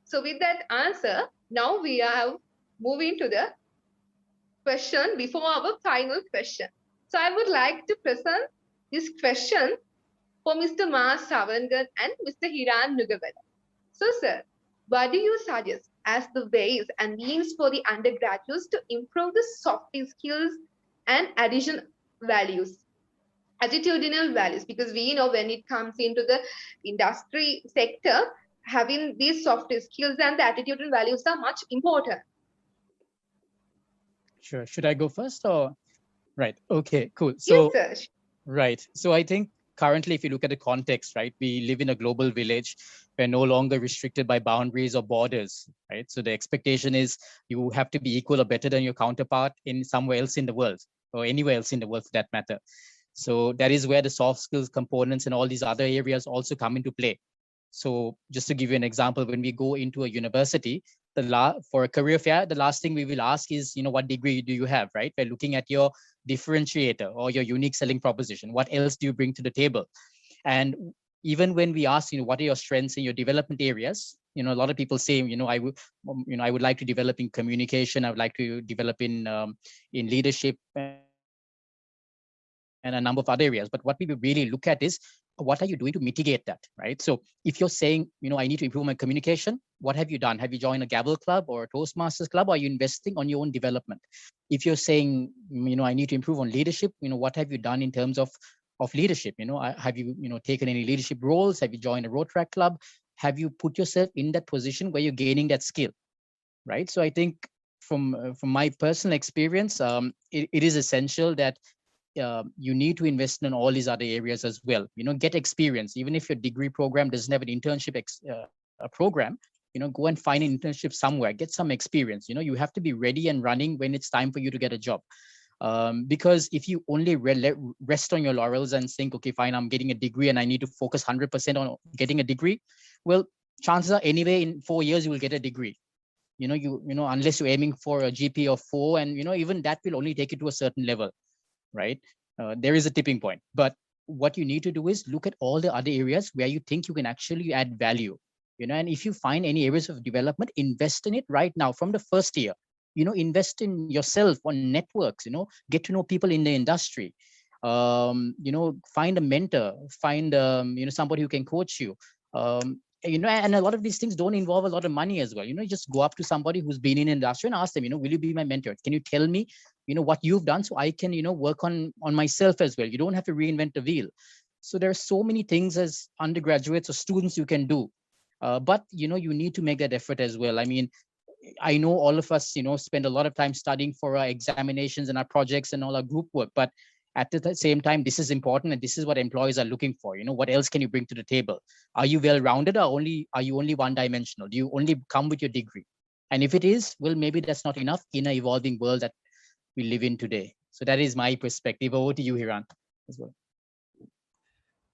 So with that answer, now we are moving to the question before our final question. So I would like to present this question for Mr. Mas Savangan and Mr. Hiran Nugavela. So, sir, what do you suggest as the ways and means for the undergraduates to improve the soft skills and addition values, attitudinal values? Because we know when it comes into the industry sector, having these soft skills and the attitudinal values are much important. Sure. Should I go first or? Right. Okay, cool. Yes, So, sir. right. So I think currently, if you look at the context, right, we live in a global village. We're no longer restricted by boundaries or borders, right? So the expectation is you have to be equal or better than your counterpart in somewhere else in the world, or anywhere else in the world for that matter. So that is where the soft skills components and all these other areas also come into play. So just to give you an example, when we go into a university, for a career fair, the last thing we will ask is, what degree do you have, right? We're looking at your differentiator or your unique selling proposition. What else do you bring to the table? And even when we ask, what are your strengths in your development areas? A lot of people say, I would like to develop in communication. I would like to develop in leadership and a number of other areas. But what we will really look at is, what are you doing to mitigate that, right? So if you're saying, I need to improve my communication, what have you done? Have you joined a Gavel Club or a Toastmasters Club, or are you investing on your own development? If you're saying, I need to improve on leadership, what have you done in terms of leadership? Have you, taken any leadership roles? Have you joined a Rotaract club? Have you put yourself in that position where you're gaining that skill, right? So I think from my personal experience, it is essential that you need to invest in all these other areas as well. Get experience. Even if your degree program doesn't have an internship program, go and find an internship somewhere. Get some experience. You have to be ready and running when it's time for you to get a job. Because if you only rest on your laurels and think, okay, fine, I'm getting a degree and I need to focus 100% on getting a degree, well, chances are anyway in 4 years you will get a degree. Unless you're aiming for a GP of 4, and even that will only take you to a certain level, right? There is a tipping point. But what you need to do is look at all the other areas where you think you can actually add value. And if you find any areas of development, invest in it right now from the first year. Invest in yourself on networks. Get to know people in the industry. Find a mentor. Find somebody who can coach you. And a lot of these things don't involve a lot of money as well. Just go up to somebody who's been in industry and ask them, will you be my mentor? Can you tell me what you've done, so I can work on myself as well? You don't have to reinvent the wheel. So there are so many things as undergraduates or students you can do, but you need to make that effort as well. I mean, I know all of us spend a lot of time studying for our examinations and our projects and all our group work, but at the same time, this is important, and this is what employees are looking for. What else can you bring to the table? Are you well rounded, or are you only one dimensional? Do you only come with your degree? And if it is, well, maybe that's not enough in an evolving world that we live in today. So that is my perspective. Over to you, Hiran, as well.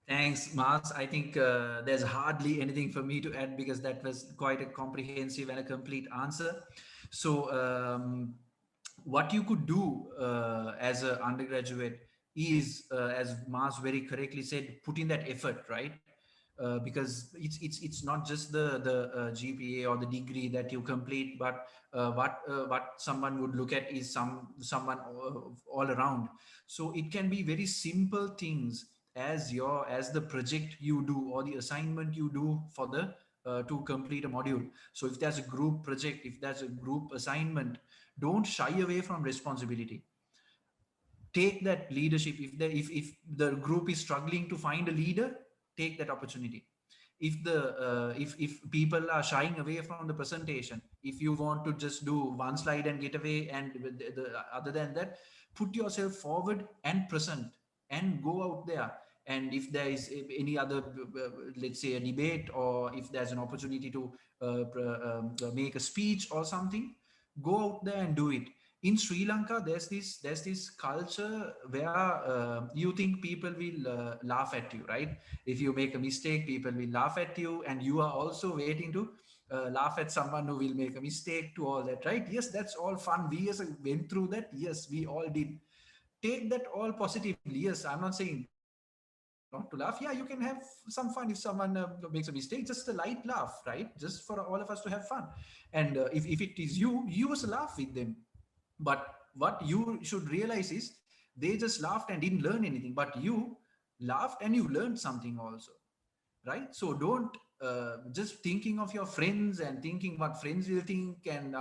Thanks, Mars. I think there's hardly anything for me to add, because that was quite a comprehensive and a complete answer. So what you could do as an undergraduate is, as Mars very correctly said, put in that effort, right? Because it's not just the GPA or the degree that you complete, but what someone would look at is someone all around. So it can be very simple things, as the project you do or the assignment you do for the to complete a module. So if there's a group project, if there's a group assignment, don't shy away from responsibility. Take that leadership. If the group is struggling to find a leader, take that opportunity. If people are shying away from the presentation, if you want to just do one slide and get away, and other than that, put yourself forward and present, and go out there. And if there is any other, let's say a debate, or if there's an opportunity to make a speech or something, go out there and do it. In Sri Lanka, there's this culture where you think people will laugh at you, right? If you make a mistake, people will laugh at you, and you are also waiting to laugh at someone who will make a mistake, to all that, right? Yes, that's all fun. We as went through that. Yes, we all did. Take that all positively. Yes, I'm not saying not to laugh. Yeah, you can have some fun if someone makes a mistake. Just a light laugh, right? Just for all of us to have fun. And if it is you also laugh with them. But what you should realize is, they just laughed and didn't learn anything, but you laughed and you learned something also, right? So don't just thinking of your friends and thinking what friends will think, and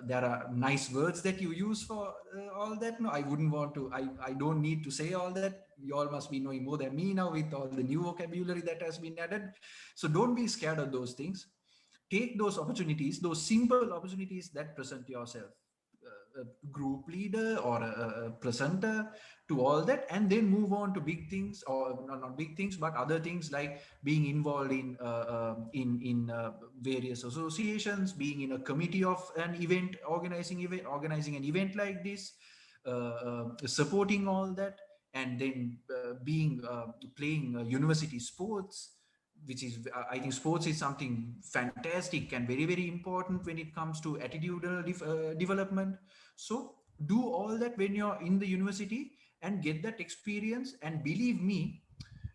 there are nice words that you use for all that. No, I wouldn't want to. I don't need to say all that. You all must be knowing more than me now with all the new vocabulary that has been added. So don't be scared of those things. Take those opportunities, those simple opportunities that present yourself, a group leader or a presenter, to all that, and then move on to big things, or not big things, but other things, like being involved in various associations, being in a committee of an event, organizing an event like this, supporting all that, and then being playing university sports, which is, I think sports is something fantastic and very, very important when it comes to attitudinal development. So do all that when you're in the university, and get that experience, and believe me,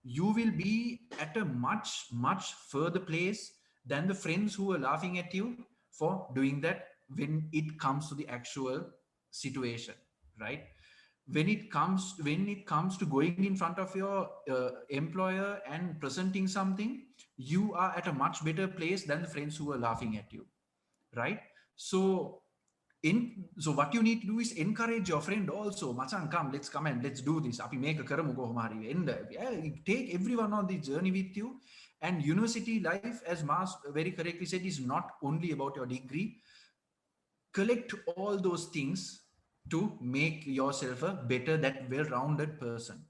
you will be at a much, much further place than the friends who are laughing at you for doing that, when it comes to the actual situation, right? When it comes to going in front of your employer and presenting something, you are at a much better place than the friends who are laughing at you, right? So so what you need to do is encourage your friend also. Machan, come and let's do this. Api make a karamu kohoma hari. And take everyone on the journey with you. And university life, as Mas very correctly said, is not only about your degree. Collect all those things to make yourself a better, that well-rounded person.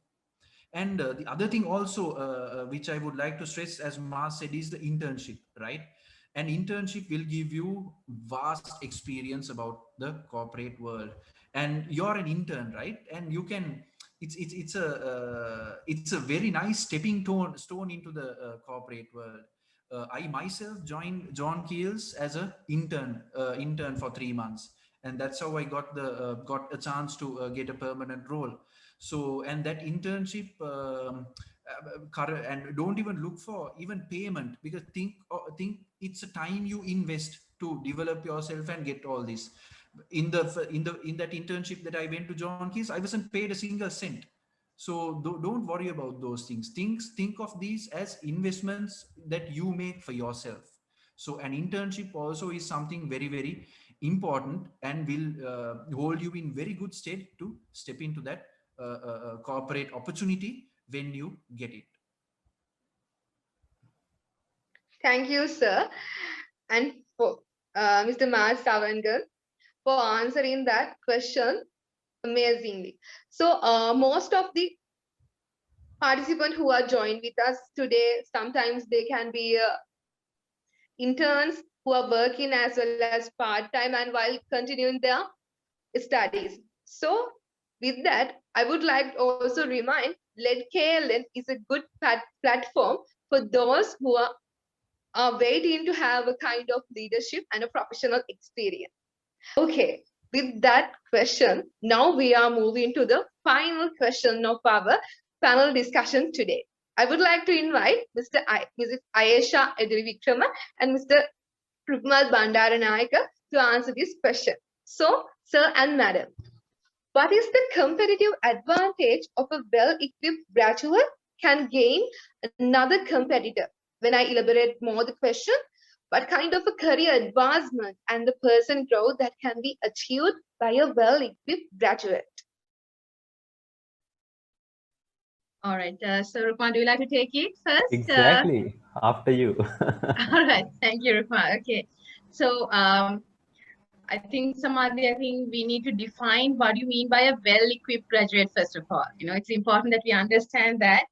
And the other thing also, which I would like to stress, as Mars said, is the internship, right? An internship will give you vast experience about the corporate world. And you're an intern, right? And you can, it's a very nice stone into the corporate world. I myself joined John Keels as a intern for 3 months, and that's how I got a chance to get a permanent role. So, and that internship, and don't even look for even payment, because think it's a time you invest to develop yourself and get all this. In that internship that I went to John Keys, I wasn't paid a single cent. So don't worry about those things. Think of these as investments that you make for yourself. So an internship also is something very, very important, and will hold you in very good state to step into that corporate opportunity when you get it. Thank you, sir, and for Mr. Maj Savangal, for answering that question amazingly. So, most of the participants who are joined with us today, sometimes they can be interns who are working as well as part-time and while continuing their studies. So, with that, I would like to also remind Lead KLN is a good platform for those who are waiting to have a kind of leadership and a professional experience. Okay, with that question, now we are moving to the final question of our panel discussion today. I would like to invite Mrs. Ayesha Edrivikrama and Mr. Rukmal Bandaranayaka to answer this question. So, sir and madam, what is the competitive advantage of a well-equipped graduate can gain another competitor? When I elaborate more the question, what kind of a career advancement and the person growth that can be achieved by a well-equipped graduate? All right. So, Rukma, do you like to take it first? Exactly. After you. All right. Thank you, Rukma. Okay. So, I think, Samadhi, I think we need to define what you mean by a well-equipped graduate, first of all. You know, it's important that we understand that.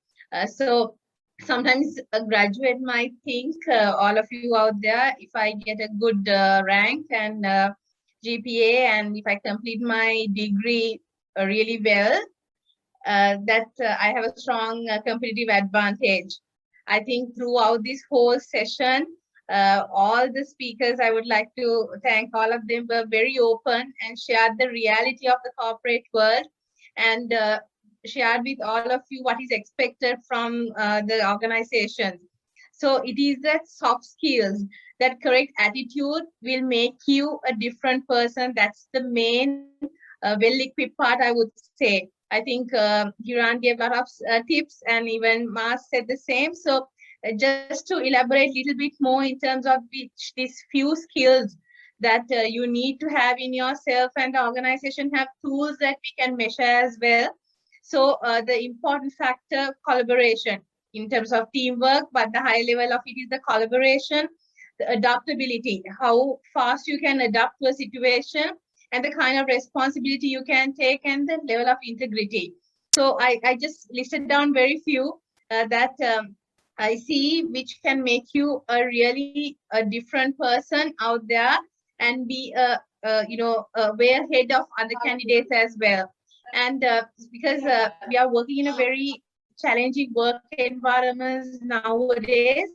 So sometimes a graduate might think, all of you out there, if I get a good rank and GPA, and if I complete my degree really well, that I have a strong competitive advantage. I think throughout this whole session, all the speakers, I would like to thank all of them, were very open and shared the reality of the corporate world, and shared with all of you what is expected from the organizations. So it is that soft skills, that correct attitude will make you a different person. That's the main well-equipped part, I would say. I think Hiran gave a lot of tips, and even Mars said the same. So just to elaborate a little bit more in terms of which these few skills that you need to have in yourself, and the organization have tools that we can measure as well. So the important factor, collaboration in terms of teamwork, but the high level of it is the collaboration, the adaptability, how fast you can adapt to a situation, and the kind of responsibility you can take, and the level of integrity. So I just listed down very few that I see which can make you a really a different person out there, and be way ahead of other candidates as well. And because we are working in a very challenging work environments nowadays,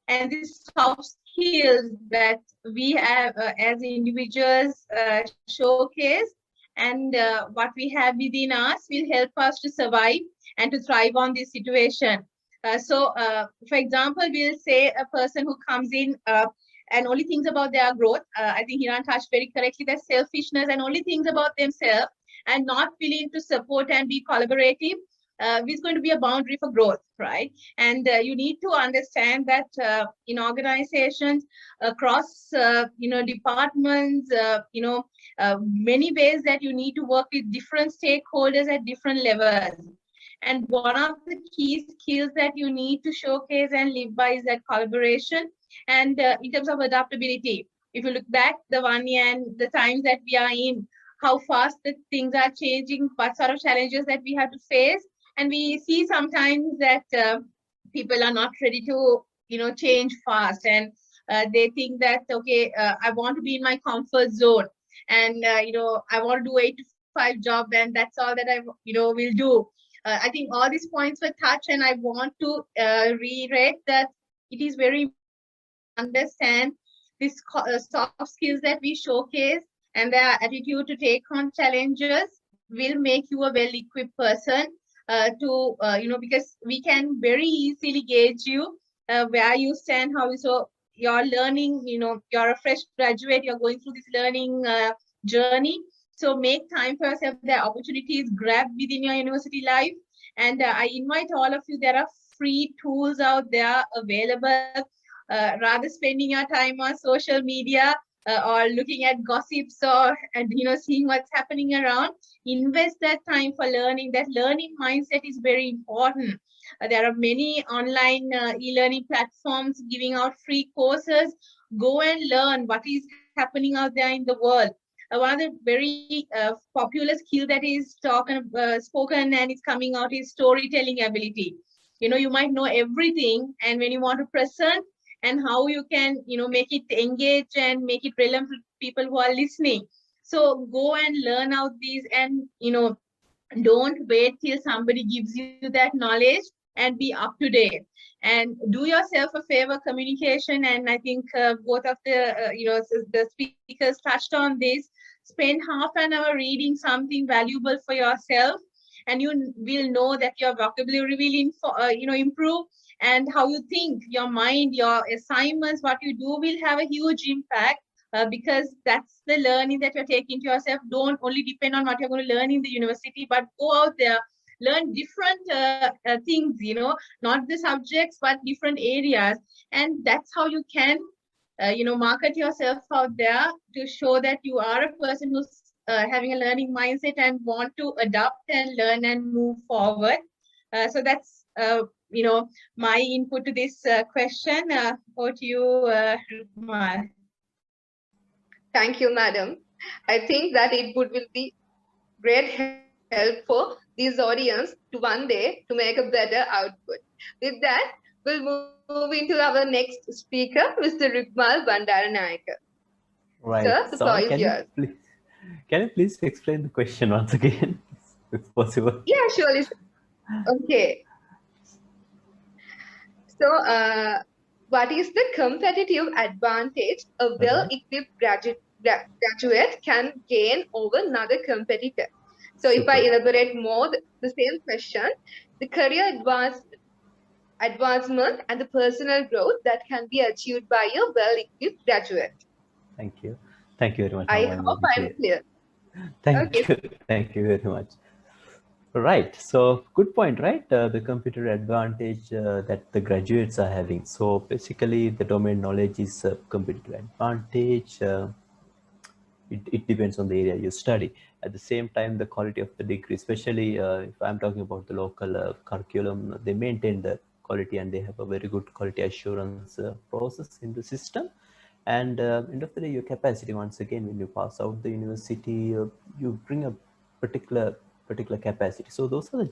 and these soft skills that we have as individuals showcase, and what we have within us will help us to survive and to thrive on this situation. For example, we'll say a person who comes in and only thinks about their growth. I think Hiran touched very correctly that selfishness and only thinks about themselves and not willing to support and be collaborative is going to be a boundary for growth, right? And you need to understand that in organizations across departments, many ways that you need to work with different stakeholders at different levels. And one of the key skills that you need to showcase and live by is that collaboration. And in terms of adaptability, if you look back the 1 year and the times that we are in, how fast the things are changing, what sort of challenges that we have to face. And we see sometimes that people are not ready to, change fast, and they think that, okay, I want to be in my comfort zone, and I want to do 8 to 5 job, and that's all that I, will do. I think all these points were touched, and I want to reiterate that it is very important that we understand these soft skills that we showcase, and their attitude to take on challenges will make you a well-equipped person because we can very easily gauge you where you stand, how you, so you're learning, you're a fresh graduate, you're going through this learning journey. So make time for yourself. The opportunities grab within your university life. And I invite all of you, there are free tools out there available. Rather spending your time on social media or looking at gossips, or seeing what's happening around, invest that time for learning. That learning mindset is very important. There are many online e-learning platforms giving out free courses. Go and learn what is happening out there in the world. One of the very popular skill that is spoken and is coming out is storytelling ability. You might know everything, and when you want to present, and how you can make it engage and make it relevant to people who are listening. So go and learn out these, and don't wait till somebody gives you that knowledge, and be up to date, and do yourself a favor, communication. And I think both of the the speakers touched on this. spend half an hour reading something valuable for yourself, and you will know that your vocabulary will improve, and how you think, your mind, your assignments, what you do will have a huge impact, because that's the learning that you're taking to yourself. Don't only depend on what you're going to learn in the university, but go out there, learn different things, not the subjects, but different areas. And that's how you can market yourself out there, to show that you are a person who's having a learning mindset and want to adapt and learn and move forward. So that's my input to this question. Over to you, Rukmal. Thank you, madam. I think that it will be great help for this audience to one day to make a better output. With that, we'll move into our next speaker, Mr. Rukmal Bandaranayake. Sir, the Right. floor is Sorry, yours. can you please explain the question once again, if possible? Yeah, surely. Okay. So, what is the competitive advantage a Right. well-equipped graduate can gain over another competitor? So, if I Super. elaborate more the same question, the career advancement and the personal growth that can be achieved by a well-equipped graduate. Thank you. Thank you very much. I Now I'm hope very I'm clear. clear. Thank Okay. you. Thank you very much. Right. So good point, right? The computer advantage that the graduates are having. So basically, the domain knowledge is a competitive advantage. It depends on the area you study. At the same time, the quality of the degree, especially if I'm talking about the local curriculum, they maintain the quality and they have a very good quality assurance process in the system. And end of the day, your capacity, once again, when you pass out the university, you bring a particular capacity. So those are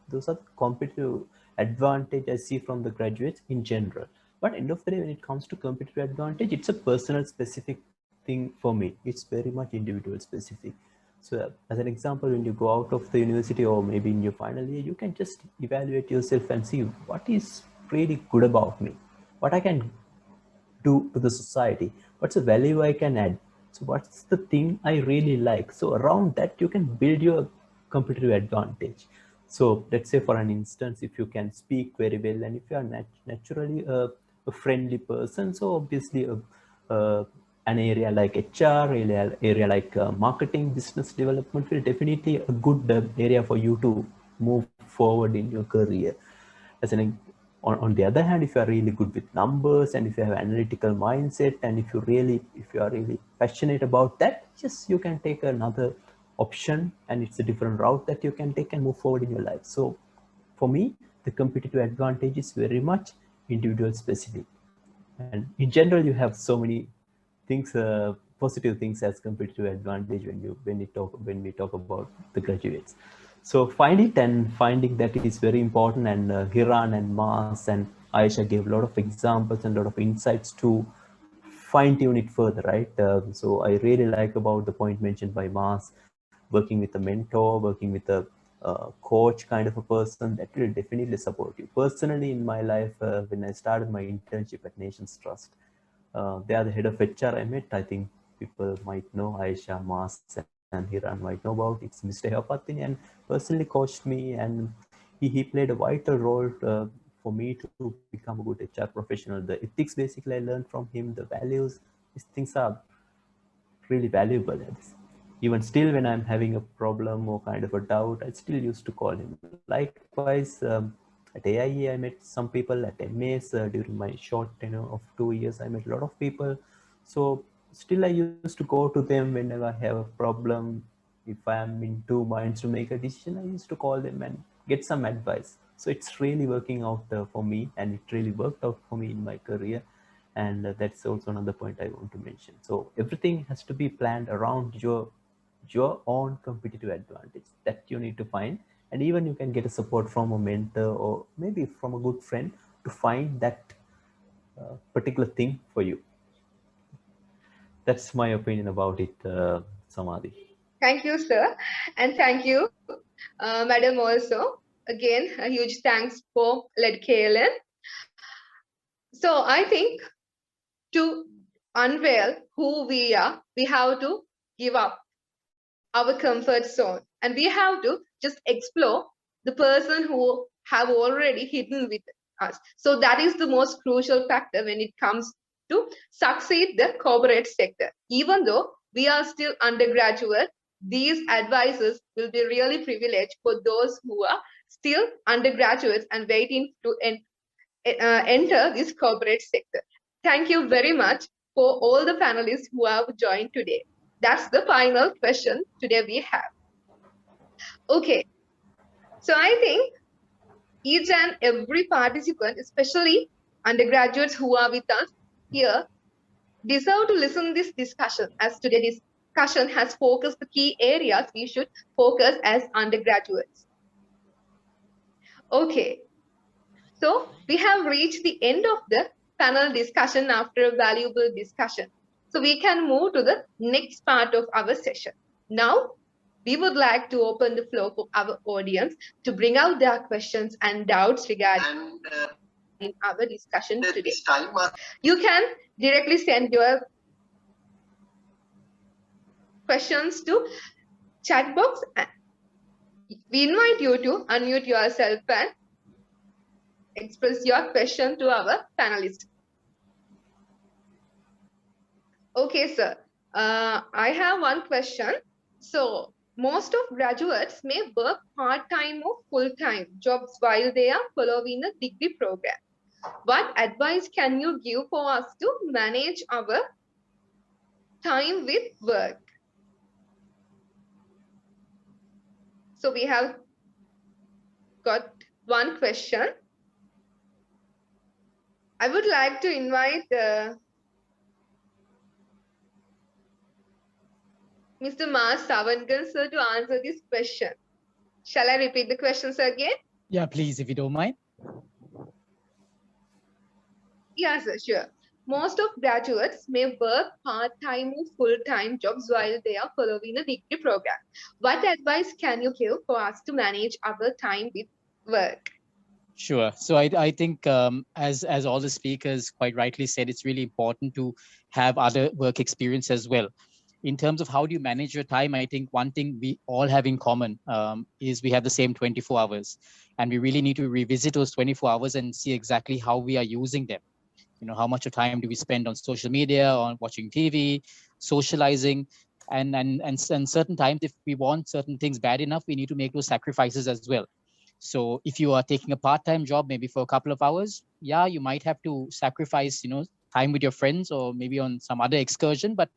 the competitive advantage I see from the graduates in general. But end of the day, when it comes to competitive advantage, it's a personal specific thing for me. It's very much individual specific. So as an example, when you go out of the university or maybe in your final year, you can just evaluate yourself and see what is really good about me, what I can do to the society, what's the value I can add, so what's the thing I really like. So around that you can build your competitive advantage. So let's say, for an instance, if you can speak very well and if you are naturally a friendly person, so obviously an area like HR, area like marketing, business development will definitely a good area for you to move forward in your career. As on the other hand, if you are really good with numbers and if you have analytical mindset and if you are really passionate about that, just you can take another option and it's a different route that you can take and move forward in your life. So for me, the competitive advantage is very much individual specific. And in general, you have so many things, positive things as competitive advantage when we talk about the graduates. So finding that is very important, and Hiran and Mas and Aisha gave a lot of examples and a lot of insights to fine tune it further, right? So I really like about the point mentioned by Mas, working with a mentor, working with a coach kind of a person that will definitely support you. Personally, in my life, when I started my internship at Nations Trust, they are the head of HR I met. I think people might know Aisha, Mas, and Hiran might know about. It's Mr. Heopatini, and personally coached me, and he played a vital role for me to become a good HR professional. The ethics basically I learned from him, the values, these things are really valuable. Even still, when I'm having a problem or kind of a doubt, I still used to call him. Likewise, at AIE, I met some people. At MAS, during my short tenure of 2 years, I met a lot of people. So still, I used to go to them whenever I have a problem. If I'm in two minds to make a decision, I used to call them and get some advice. So it's really working out for me, and it really worked out for me in my career. And that's also another point I want to mention. So everything has to be planned around your own competitive advantage that you need to find, and even you can get a support from a mentor or maybe from a good friend to find that particular thing for you. That's my opinion about it, Samadhi. Thank you, sir. And thank you, madam, also. Again, a huge thanks for Led KLN. So I think to unveil who we are, we have to give up our comfort zone, and we have to just explore the person who have already hidden with us. So that is the most crucial factor when it comes to succeed the corporate sector. Even though we are still undergraduate, these advices will be really privileged for those who are still undergraduates and waiting to enter this corporate sector. Thank you very much for all the panelists who have joined today. That's the final question today we have. Okay, so I think each and every participant, especially undergraduates who are with us here, deserve to listen this discussion, as today's discussion has focused the key areas we should focus as undergraduates. Okay, so we have reached the end of the panel discussion after a valuable discussion. So we can move to the next part of our session. Now, we would like to open the floor for our audience to bring out their questions and doubts regarding in our discussion today. You can directly send your questions to chat box. We invite you to unmute yourself and express your question to our panelists. Okay, sir. I have one question. So, most of graduates may work part-time or full-time jobs while they are following a degree program. What advice can you give for us to manage our time with work? So, we have got one question. I would like to invite Mr. Mas Savangan, sir, to answer this question. Shall I repeat the questions again? Yeah, please, if you don't mind. Yes, sir, sure. Most of graduates may work part-time or full-time jobs while they are following a degree program. What advice can you give for us to manage our time with work? Sure. So I think as all the speakers quite rightly said, it's really important to have other work experience as well. In terms of how do you manage your time, I think one thing we all have in common is we have the same 24 hours, and we really need to revisit those 24 hours and see exactly how we are using them. You know, how much of time do we spend on social media, on watching TV, socializing, and certain times if we want certain things bad enough, we need to make those sacrifices as well. So if you are taking a part-time job, maybe for a couple of hours, yeah, you might have to sacrifice, time with your friends or maybe on some other excursion. But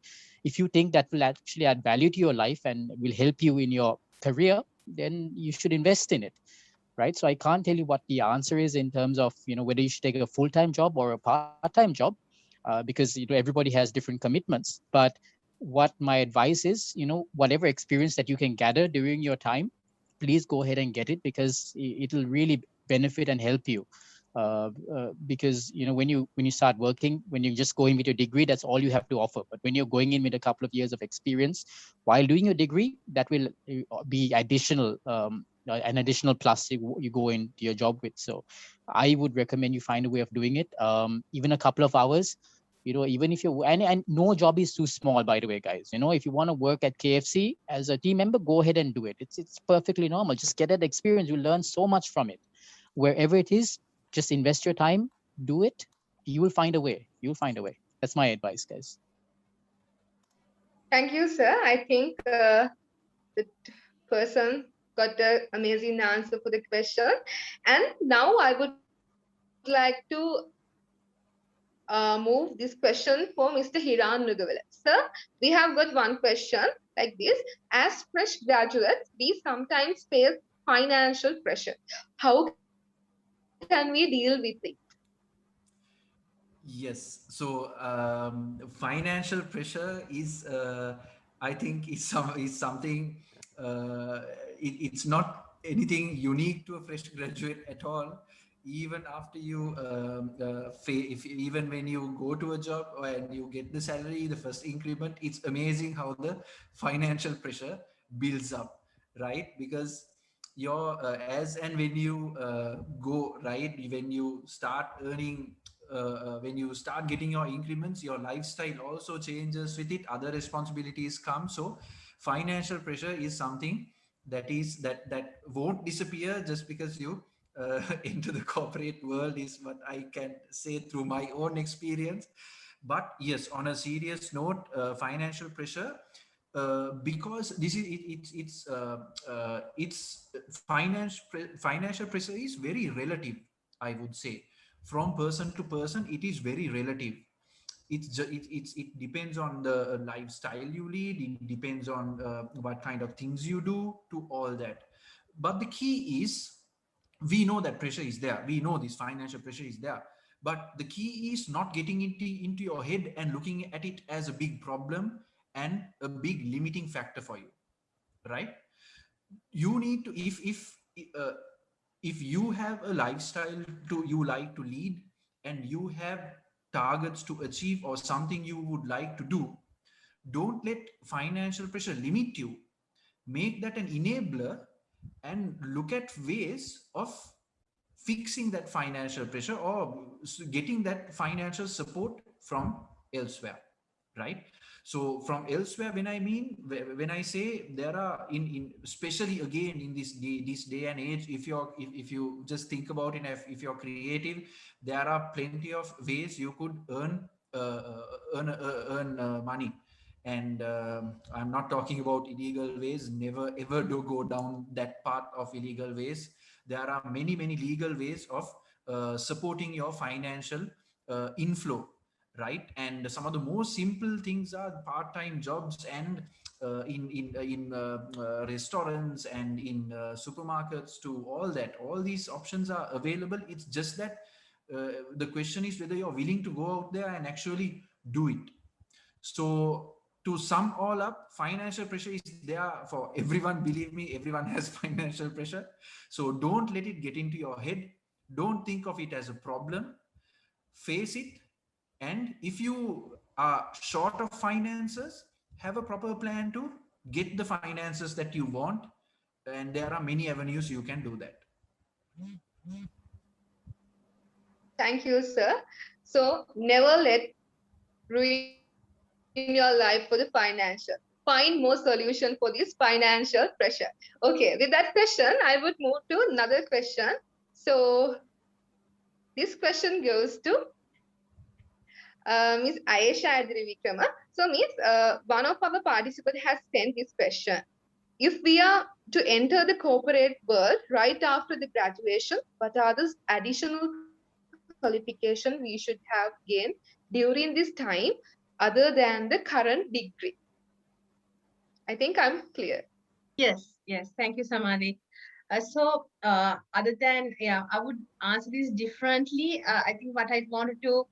if you think that will actually add value to your life and will help you in your career, then you should invest in it, right? So I can't tell you what the answer is in terms of, whether you should take a full-time job or a part-time job, because everybody has different commitments. But what my advice is, whatever experience that you can gather during your time, please go ahead and get it, because it'll really benefit and help you. Because when you start working, when you just go in with your degree, that's all you have to offer. But when you're going in with a couple of years of experience while doing your degree, that will be additional, an additional plus you go into your job with. So I would recommend you find a way of doing it, even a couple of hours. Even if you and no job is too small, by the way, guys. If you want to work at KFC as a team member, go ahead and do it. It's perfectly normal. Just get that experience. You learn so much from it. Wherever it is, just invest your time, do it. You will find a way. You'll find a way. That's my advice, guys. Thank you, sir. I think the person got an amazing answer for the question. And now I would like to move this question for Mr. Hiran Nugavela. Sir, we have got one question like this. As fresh graduates, we sometimes face financial pressure. How can we deal with it? Yes. So financial pressure is, I think, is something. It's not anything unique to a fresh graduate at all. Even after you, even when you go to a job and you get the salary, the first increment, it's amazing how the financial pressure builds up, right? Because as and when you go right, when you start earning, when you start getting your increments, your lifestyle also changes with it, other responsibilities come. So financial pressure is something that won't disappear just because you into the corporate world, is what I can say through my own experience. But yes, on a serious note, financial pressure, because this is it's financial pressure is very relative, I would say. From person to person, it is very relative. It depends on the lifestyle you lead. It depends on what kind of things you do, to all that. But the key is, we know that pressure is there, we know this financial pressure is there, but the key is not getting into your head and looking at it as a big problem and a big limiting factor for you, right? You need to, uh, if you have a lifestyle to you like to lead, and you have targets to achieve or something you would like to do, don't let financial pressure limit you. Make that an enabler, and look at ways of fixing that financial pressure, or getting that financial support from elsewhere, right? So from elsewhere, when I mean, when I say, there are in especially again in this day and age, if you just think about it, if you're creative, there are plenty of ways you could earn money. And I'm not talking about illegal ways. Never ever do go down that path of illegal ways. There are many legal ways of supporting your financial inflow, right? And some of the most simple things are part-time jobs, and in restaurants and in supermarkets, to all that. All these options are available. It's just that the question is whether you're willing to go out there and actually do it. So to sum all up, financial pressure is there for everyone. Believe me, everyone has financial pressure. So don't let it get into your head. Don't think of it as a problem. Face it. And if you are short of finances, have a proper plan to get the finances that you want. And there are many avenues you can do that. Thank you, sir. So never let ruin your life for the financial. Find more solution for this financial pressure. Okay, with that question, I would move to another question. So this question goes to Ms. Ayesha Adrivikrama. So, Miss, one of our participants has sent this question. If we are to enter the corporate world right after the graduation, what are the additional qualification we should have gained during this time other than the current degree? I think I'm clear. Yes, thank you, Samadhi. Other than, yeah, I would answer this differently. I think what I wanted to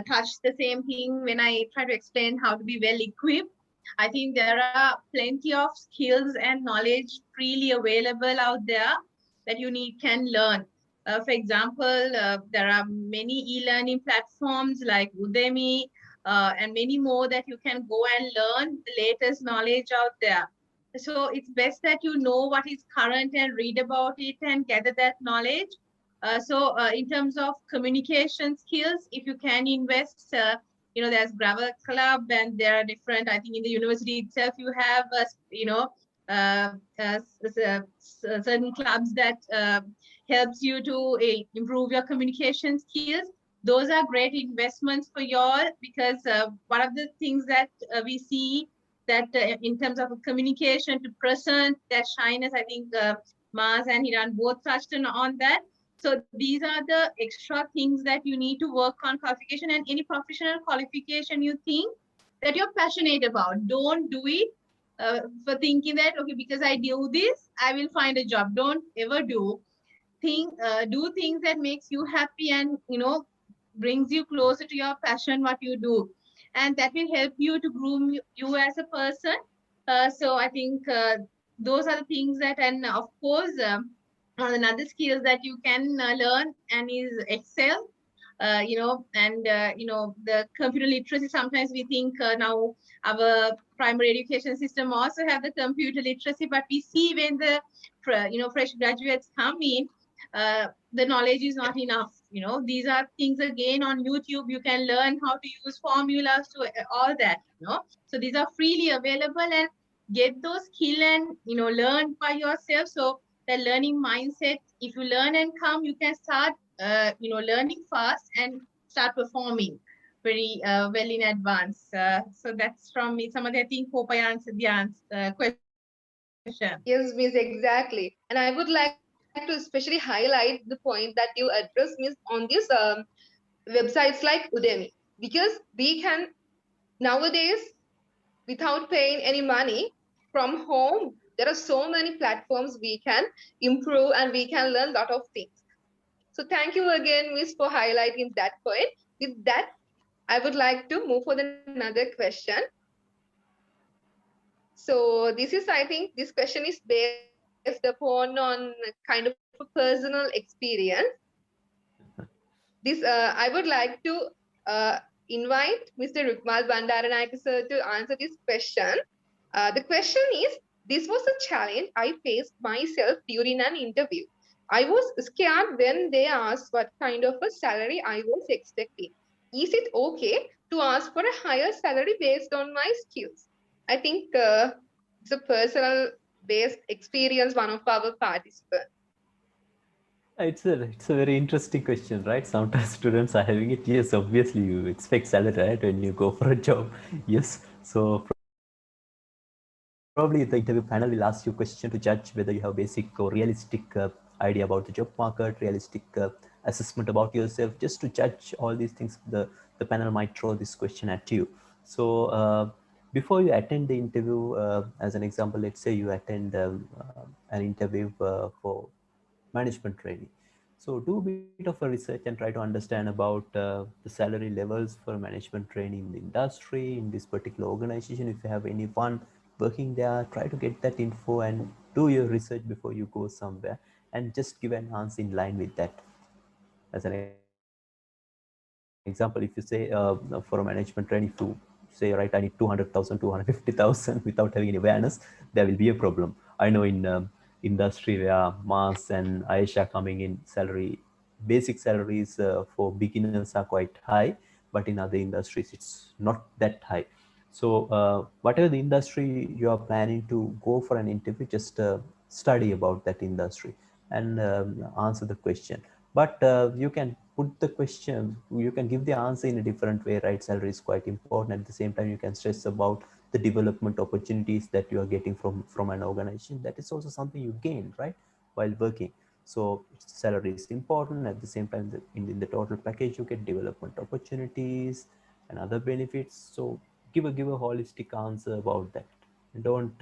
touch the same thing when I try to explain how to be well equipped. I think there are plenty of skills and knowledge freely available out there that you can learn. For example, there are many e-learning platforms like Udemy and many more that you can go and learn the latest knowledge out there. So it's best that you know what is current and read about it and gather that knowledge. In terms of communication skills, if you can invest, there's Gravel Club, and there are different, I think in the university itself, you have, certain clubs that helps you to improve your communication skills. Those are great investments for you all, because one of the things that we see that in terms of communication to present, that shyness, I think Maz and Hiran both touched on that. So these are the extra things that you need to work on qualification, and any professional qualification you think that you're passionate about. Don't do it for thinking that, okay, because I do this, I will find a job. Don't ever do things that makes you happy and, brings you closer to your passion, what you do. And that will help you to groom you as a person. So I think those are the things that, and of course, another skills that you can learn and is Excel. The computer literacy. Sometimes we think now our primary education system also have the computer literacy, but we see when the fresh graduates come in, the knowledge is not enough. These are things again on YouTube. You can learn how to use formulas to all that. So these are freely available, and get those skill and learn by yourself. So the learning mindset, if you learn and come, you can start learning fast and start performing very well in advance. So that's from me. Some of the, I think, hope I answered the question. Yes, Miss, exactly. And I would like to especially highlight the point that you address, Miss, on these websites like Udemy, because we can nowadays, without paying any money from home, there are so many platforms we can improve and we can learn a lot of things. So thank you again, Miss, for highlighting that point. With that, I would like to move for another question. So this is, I think, this question is based upon on kind of a personal experience. This I would like to invite Mr. Rukmal Bandaranayake sir to answer this question. The question is, this was a challenge I faced myself during an interview. I was scared when they asked what kind of a salary I was expecting. Is it okay to ask for a higher salary based on my skills? I think it's a personal based experience, one of our participants. It's a very interesting question, right? Sometimes students are having it. Yes, obviously you expect salary, right, when you go for a job. Yes, so probably the interview panel will ask you a question to judge whether you have basic or realistic idea about the job market, realistic assessment about yourself. Just to judge all these things, the panel might throw this question at you. So before you attend the interview, as an example, let's say you attend an interview for management training. So do a bit of a research and try to understand about the salary levels for management training in the industry, in this particular organization. If you have anyone working there, try to get that info and do your research before you go somewhere, and just give an answer in line with that. As an example, if you say for a management training, if you say, right, I need 200,000, 250,000 without having any awareness, there will be a problem. I know in industry where Mars and Aisha coming in, basic salaries for beginners are quite high, but in other industries it's not that high. So whatever the industry you are planning to go for an interview, just study about that industry and answer the question. But you can put the question, you can give the answer in a different way, right? Salary is quite important. At the same time, you can stress about the development opportunities that you are getting from an organization. That is also something you gain, right, while working. So salary is important. At the same time, in the total package, you get development opportunities and other benefits. So give a holistic answer about that. And don't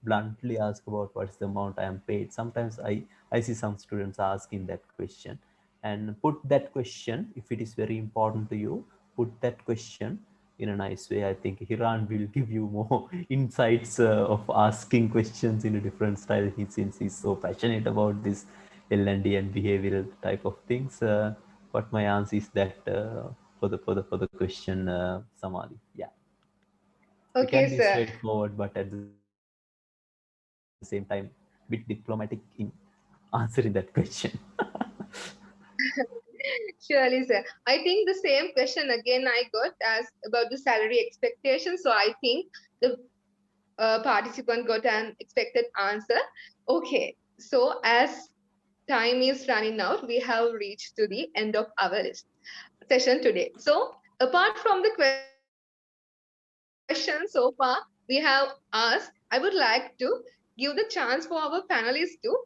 bluntly ask about what's the amount I am paid. Sometimes I see some students asking that question, and put that question, if it is very important to you, put that question in a nice way. I think Hiran will give you more insights of asking questions in a different style, since he's so passionate about this L&D and behavioral type of things. But my answer is that for the question, Samadhi. Yeah, we Okay, can be sir. straightforward, but at the same time, bit diplomatic in answering that question. Surely, sir. I think the same question again I got as about the salary expectation. So I think the participant got an expected answer. Okay. So as time is running out, we have reached to the end of our list session today. So apart from the questions so far we have asked, I would like to give the chance for our panelists to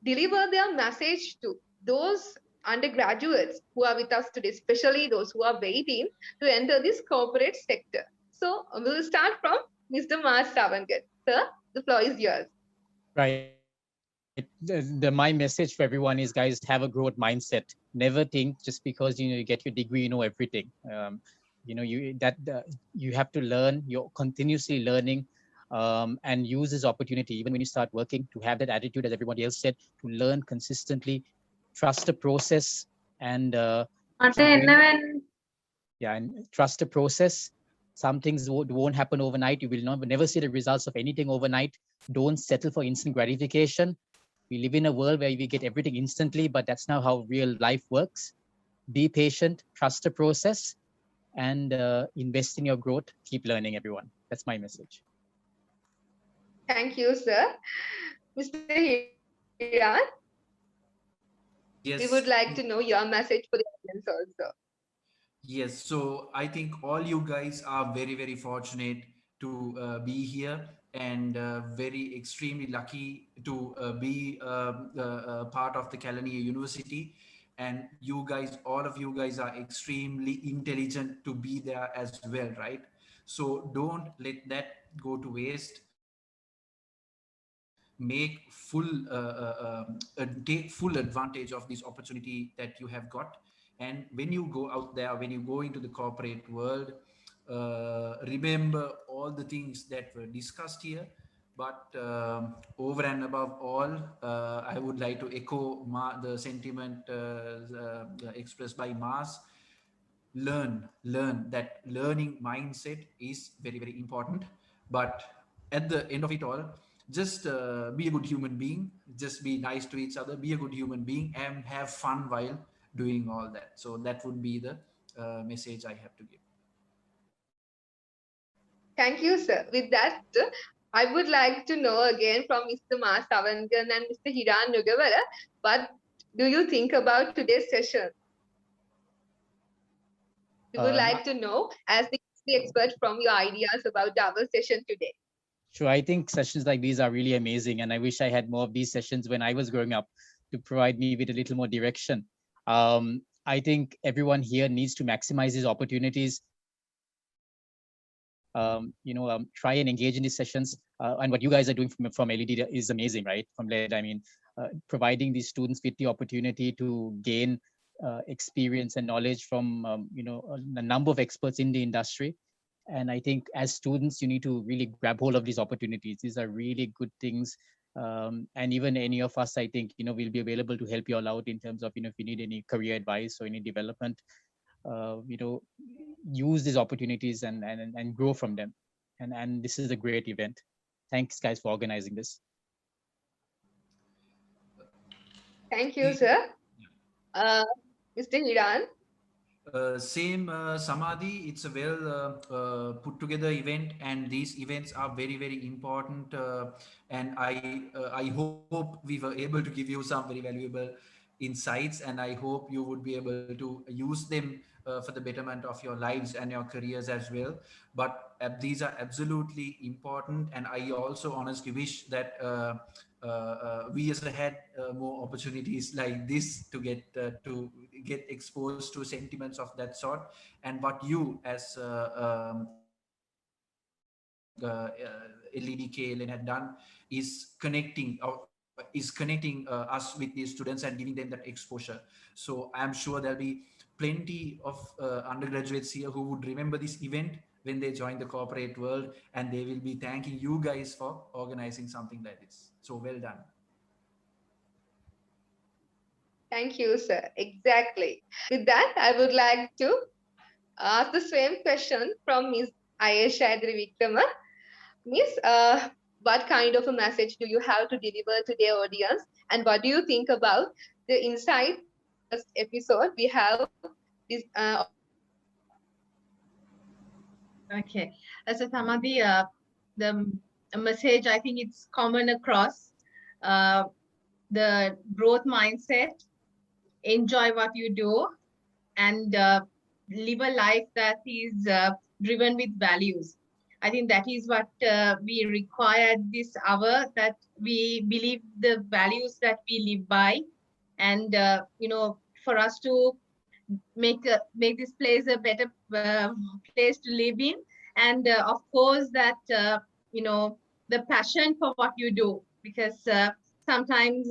deliver their message to those undergraduates who are with us today, especially those who are waiting to enter this corporate sector. So we'll start from Mr. Mars Savangat. Sir, the floor is yours. Right. My message for everyone is, guys, have a growth mindset. Never think just because you get your degree, you know everything. You have to learn. You're continuously learning, and use this opportunity even when you start working to have that attitude, as everybody else said, to learn consistently, trust the process, and keep doing. Yeah, and trust the process. Some things won't happen overnight. You will never see the results of anything overnight. Don't settle for instant gratification. We live in a world where we get everything instantly, but that's not how real life works. Be patient, trust the process, and invest in your growth. Keep learning, everyone. That's my message. Thank you, sir. Mr. Hiran, we would Yes. like to know your message for the audience also. Yes, so I think all you guys are very, very fortunate to be here and very extremely lucky to be part of the Kelaniya University. And you guys, all of you guys are extremely intelligent to be there as well, right? So don't let that go to waste. Make take full advantage of this opportunity that you have got. And when you go out there, when you go into the corporate world, remember all the things that were discussed here. But over and above all, I would like to echo the sentiment expressed by Mars. Learn that learning mindset is very, very important. But at the end of it all, just be a good human being, just be nice to each other, be a good human being, and have fun while doing all that. So that would be the message I have to give. Thank you, sir. With that, I would like to know again from Mr. Mas Savangan and Mr. Hiran Nugawala, what do you think about today's session? We would No, like to know, as the expert, from your ideas about our session today. sure. I think sessions like these are really amazing, and I wish I had more of these sessions when I was growing up to provide me with a little more direction. I think everyone here needs to maximize these opportunities. Try and engage in these sessions. And what you guys are doing from LED is amazing, right? From LED, I mean, providing these students with the opportunity to gain experience and knowledge from a number of experts in the industry. And I think as students, you need to really grab hold of these opportunities. These are really good things. And even any of us, I think, we'll be available to help you all out in terms of, if you need any career advice or any development, uh, you know, use these opportunities and grow from them. And this is a great event. Thanks, guys, for organizing this. Thank you, sir. Uh, Mr. Hiran. Same Samadhi, it's a well put together event, and these events are very, very important. And I hope we were able to give you some very valuable insights, and I hope you would be able to use them for the betterment of your lives and your careers as well. But these are absolutely important, and I also honestly wish that we as a had more opportunities like this to get exposed to sentiments of that sort. And what you as LED KLN had done is connecting us with these students and giving them that exposure. So I'm sure there'll be plenty of undergraduates here who would remember this event when they join the corporate world, and they will be thanking you guys for organizing something like this. So well done. Thank you, sir. Exactly. With that, I would like to ask the same question from Ms. Ayesha Vikrama. Miss, what kind of a message do you have to deliver to the audience? And what do you think about the insight first episode we have this Okay. So Samadhi, the message, I think it's common across uh, the growth mindset, enjoy what you do, and live a life that is driven with values. I think that is what we require at this hour, that we believe the values that we live by. And, for us to make this place a better place to live in. And of course that, the passion for what you do, because sometimes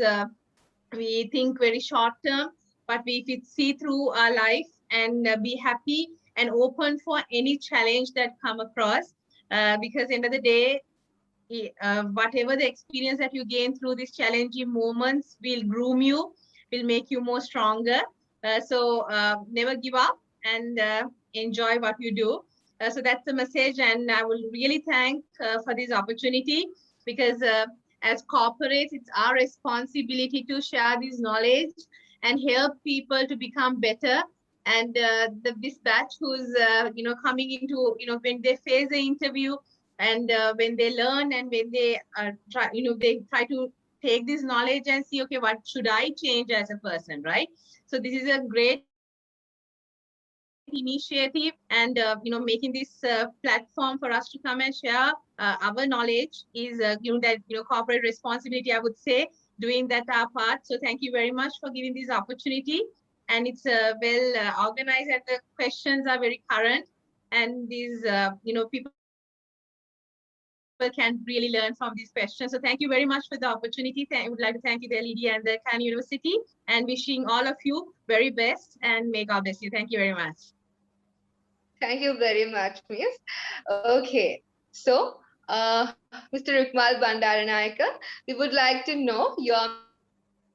we think very short term, but if we see through our life and be happy and open for any challenge that come across, because end of the day, whatever the experience that you gain through these challenging moments will groom you, will make you more stronger. So never give up, and enjoy what you do. So that's the message, and I will really thank for this opportunity, because as corporates, it's our responsibility to share this knowledge and help people to become better. And this batch who's coming into, when they face the interview, And when they learn and when they try, they try to take this knowledge and see, okay, what should I change as a person, right? So this is a great initiative, and making this platform for us to come and share our knowledge is that corporate responsibility, I would say, doing that our part. So thank you very much for giving this opportunity, and it's well organized, and the questions are very current, and these people can really learn from these questions. So thank you very much for the opportunity. I would like to thank you, the LED and the Khan University, and wishing all of you very best, and may God bless you. Thank you very much. Thank you very much, Miss. Okay, so Mr. Rukmal Bandaranayake, we would like to know your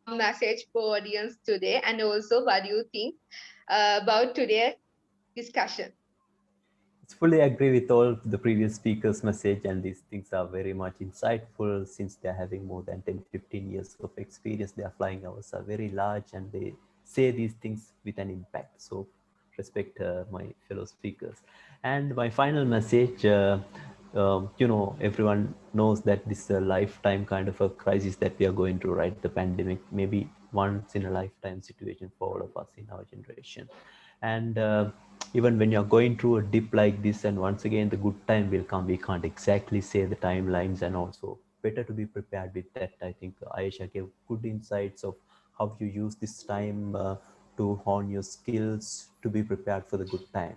message for audience today, and also what do you think about today's discussion? It's fully agree with all the previous speakers' message, and these things are very much insightful since they're having more than 10, 15 years of experience. Their flying hours are very large, and they say these things with an impact. So respect my fellow speakers. And my final message, everyone knows that this is a lifetime kind of a crisis that we are going through, right? The pandemic, maybe once in a lifetime situation for all of us in our generation. And even when you're going through a dip like this, and once again the good time will come, we can't exactly say the timelines, and also better to be prepared with that. I think Ayesha gave good insights of how you use this time to hone your skills, to be prepared for the good time,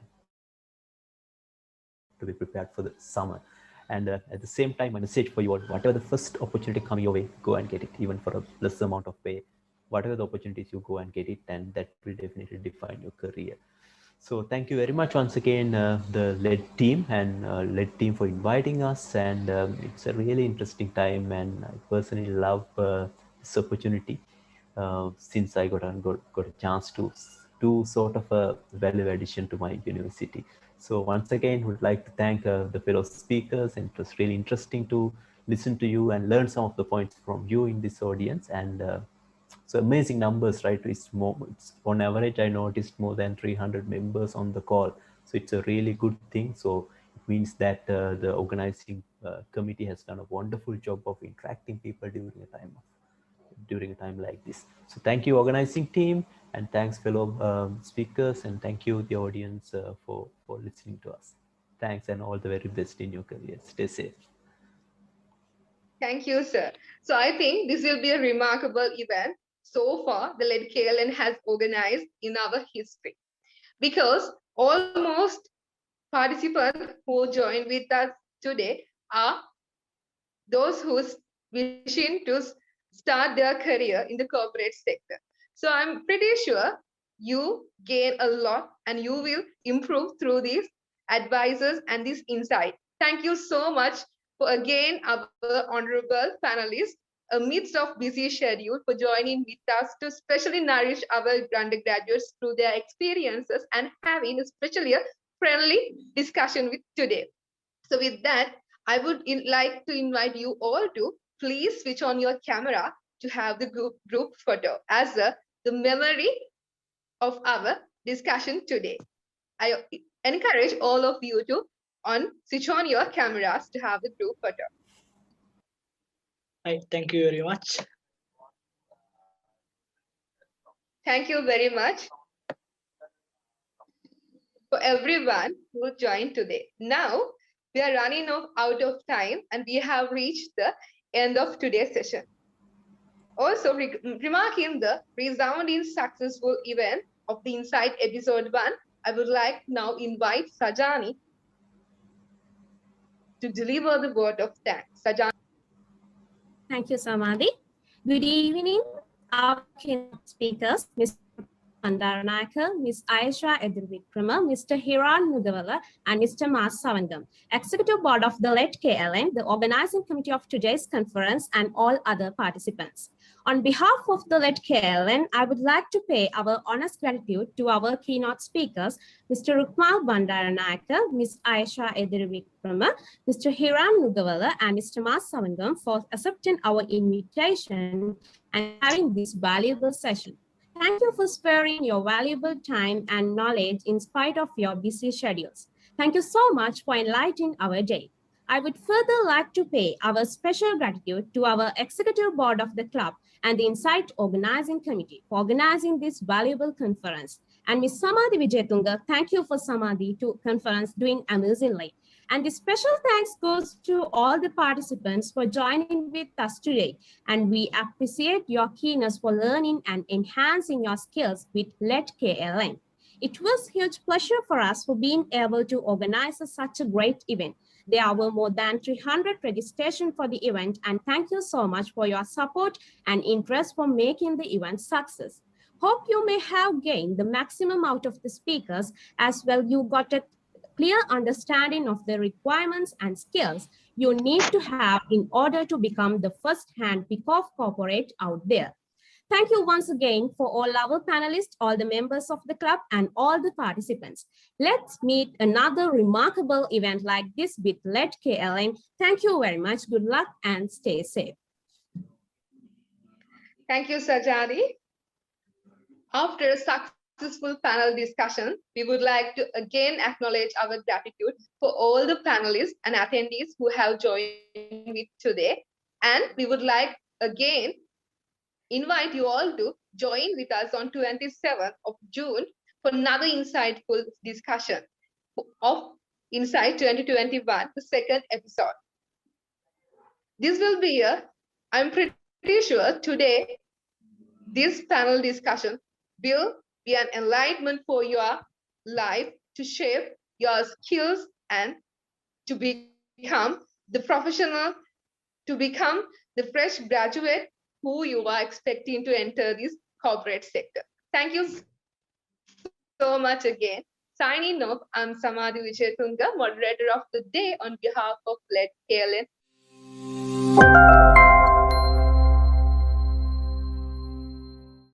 to be prepared for the summer. And at the same time, my message for you all, whatever the first opportunity coming your way, go and get it, even for a less amount of pay. Whatever the opportunities, you go and get it, and that will definitely define your career. So thank you very much once again, the LED team and LED team, for inviting us. And it's a really interesting time, and I personally love this opportunity since I got a chance to do sort of a value addition to my university. So once again, would like to thank the fellow speakers, and it was really interesting to listen to you and learn some of the points from you in this audience. And so amazing numbers, right? It's on average, I noticed more than 300 members on the call. So it's a really good thing. So it means that the organizing committee has done a wonderful job of interacting people during a time like this. So thank you, organizing team, and thanks fellow speakers, and thank you the audience for listening to us. Thanks, and all the very best in your career. Stay safe. Thank you, sir. So I think this will be a remarkable event so far the LED KLN has organized in our history, because almost participants who joined with us today are those who's wishing to start their career in the corporate sector. So I'm pretty sure you gain a lot and you will improve through these advices and this insight. Thank you so much for again our honorable panelists amidst of busy schedule for joining with us to specially nourish our undergraduates through their experiences and having especially a friendly discussion with today. So with that, I would like to invite you all to please switch on your camera to have the group photo as the memory of our discussion today. I encourage all of you to switch on your cameras to have the group photo. Hi, thank you very much. Thank you very much for everyone who joined today. Now, we are running out of time and we have reached the end of today's session. Also, remarking the resounding successful event of the Insight Episode 1, I would like now invite Sajani to deliver the word of thanks. Sajani. Thank you, Samadhi. Good evening, our keynote speakers, Mr. Bandaranayake, Ms. Ayesha Edirvikrama, Mr. Hiran Mugawala, and Mr. Mas Savangam, Executive Board of the LED KLN, the organizing committee of today's conference, and all other participants. On behalf of the LED KLN, I would like to pay our honest gratitude to our keynote speakers, Mr. Rukmal Bandaranayake, Ms. Ayesha Edirvikrama, Mr. Hiran Mugawala, and Mr. Mas Savangam for accepting our invitation and having this valuable session. Thank you for sparing your valuable time and knowledge in spite of your busy schedules. Thank you so much for enlightening our day. I would further like to pay our special gratitude to our executive board of the club and the Insight Organizing Committee for organizing this valuable conference. And Ms. Samadhi Vijayatunga, thank you for Samadhi to conference doing amazingly. And the special thanks goes to all the participants for joining with us today. And we appreciate your keenness for learning and enhancing your skills with LED KLN. It was a huge pleasure for us for being able to organize such a great event. There were more than 300 registrations for the event, and thank you so much for your support and interest for making the event success. Hope you may have gained the maximum out of the speakers as well. You got a clear understanding of the requirements and skills you need to have in order to become the first-hand pick-off corporate out there. Thank you once again for all our panelists, all the members of the club, and all the participants. Let's meet another remarkable event like this with LED KLN. Thank you very much. Good luck and stay safe. Thank you, Sajadi. After a successful panel discussion, we would like to again acknowledge our gratitude for all the panelists and attendees who have joined with today. And we would like again invite you all to join with us on 27th of June for another insightful discussion of Insight 2021, the second episode. This will be I'm pretty sure today, this panel discussion will be an enlightenment for your life to shape your skills and to become the professional, to become the fresh graduate who you are expecting to enter this corporate sector. Thank you so much again. Signing off, I'm Samadhi Vijayatunga, moderator of the day on behalf of LED KLN.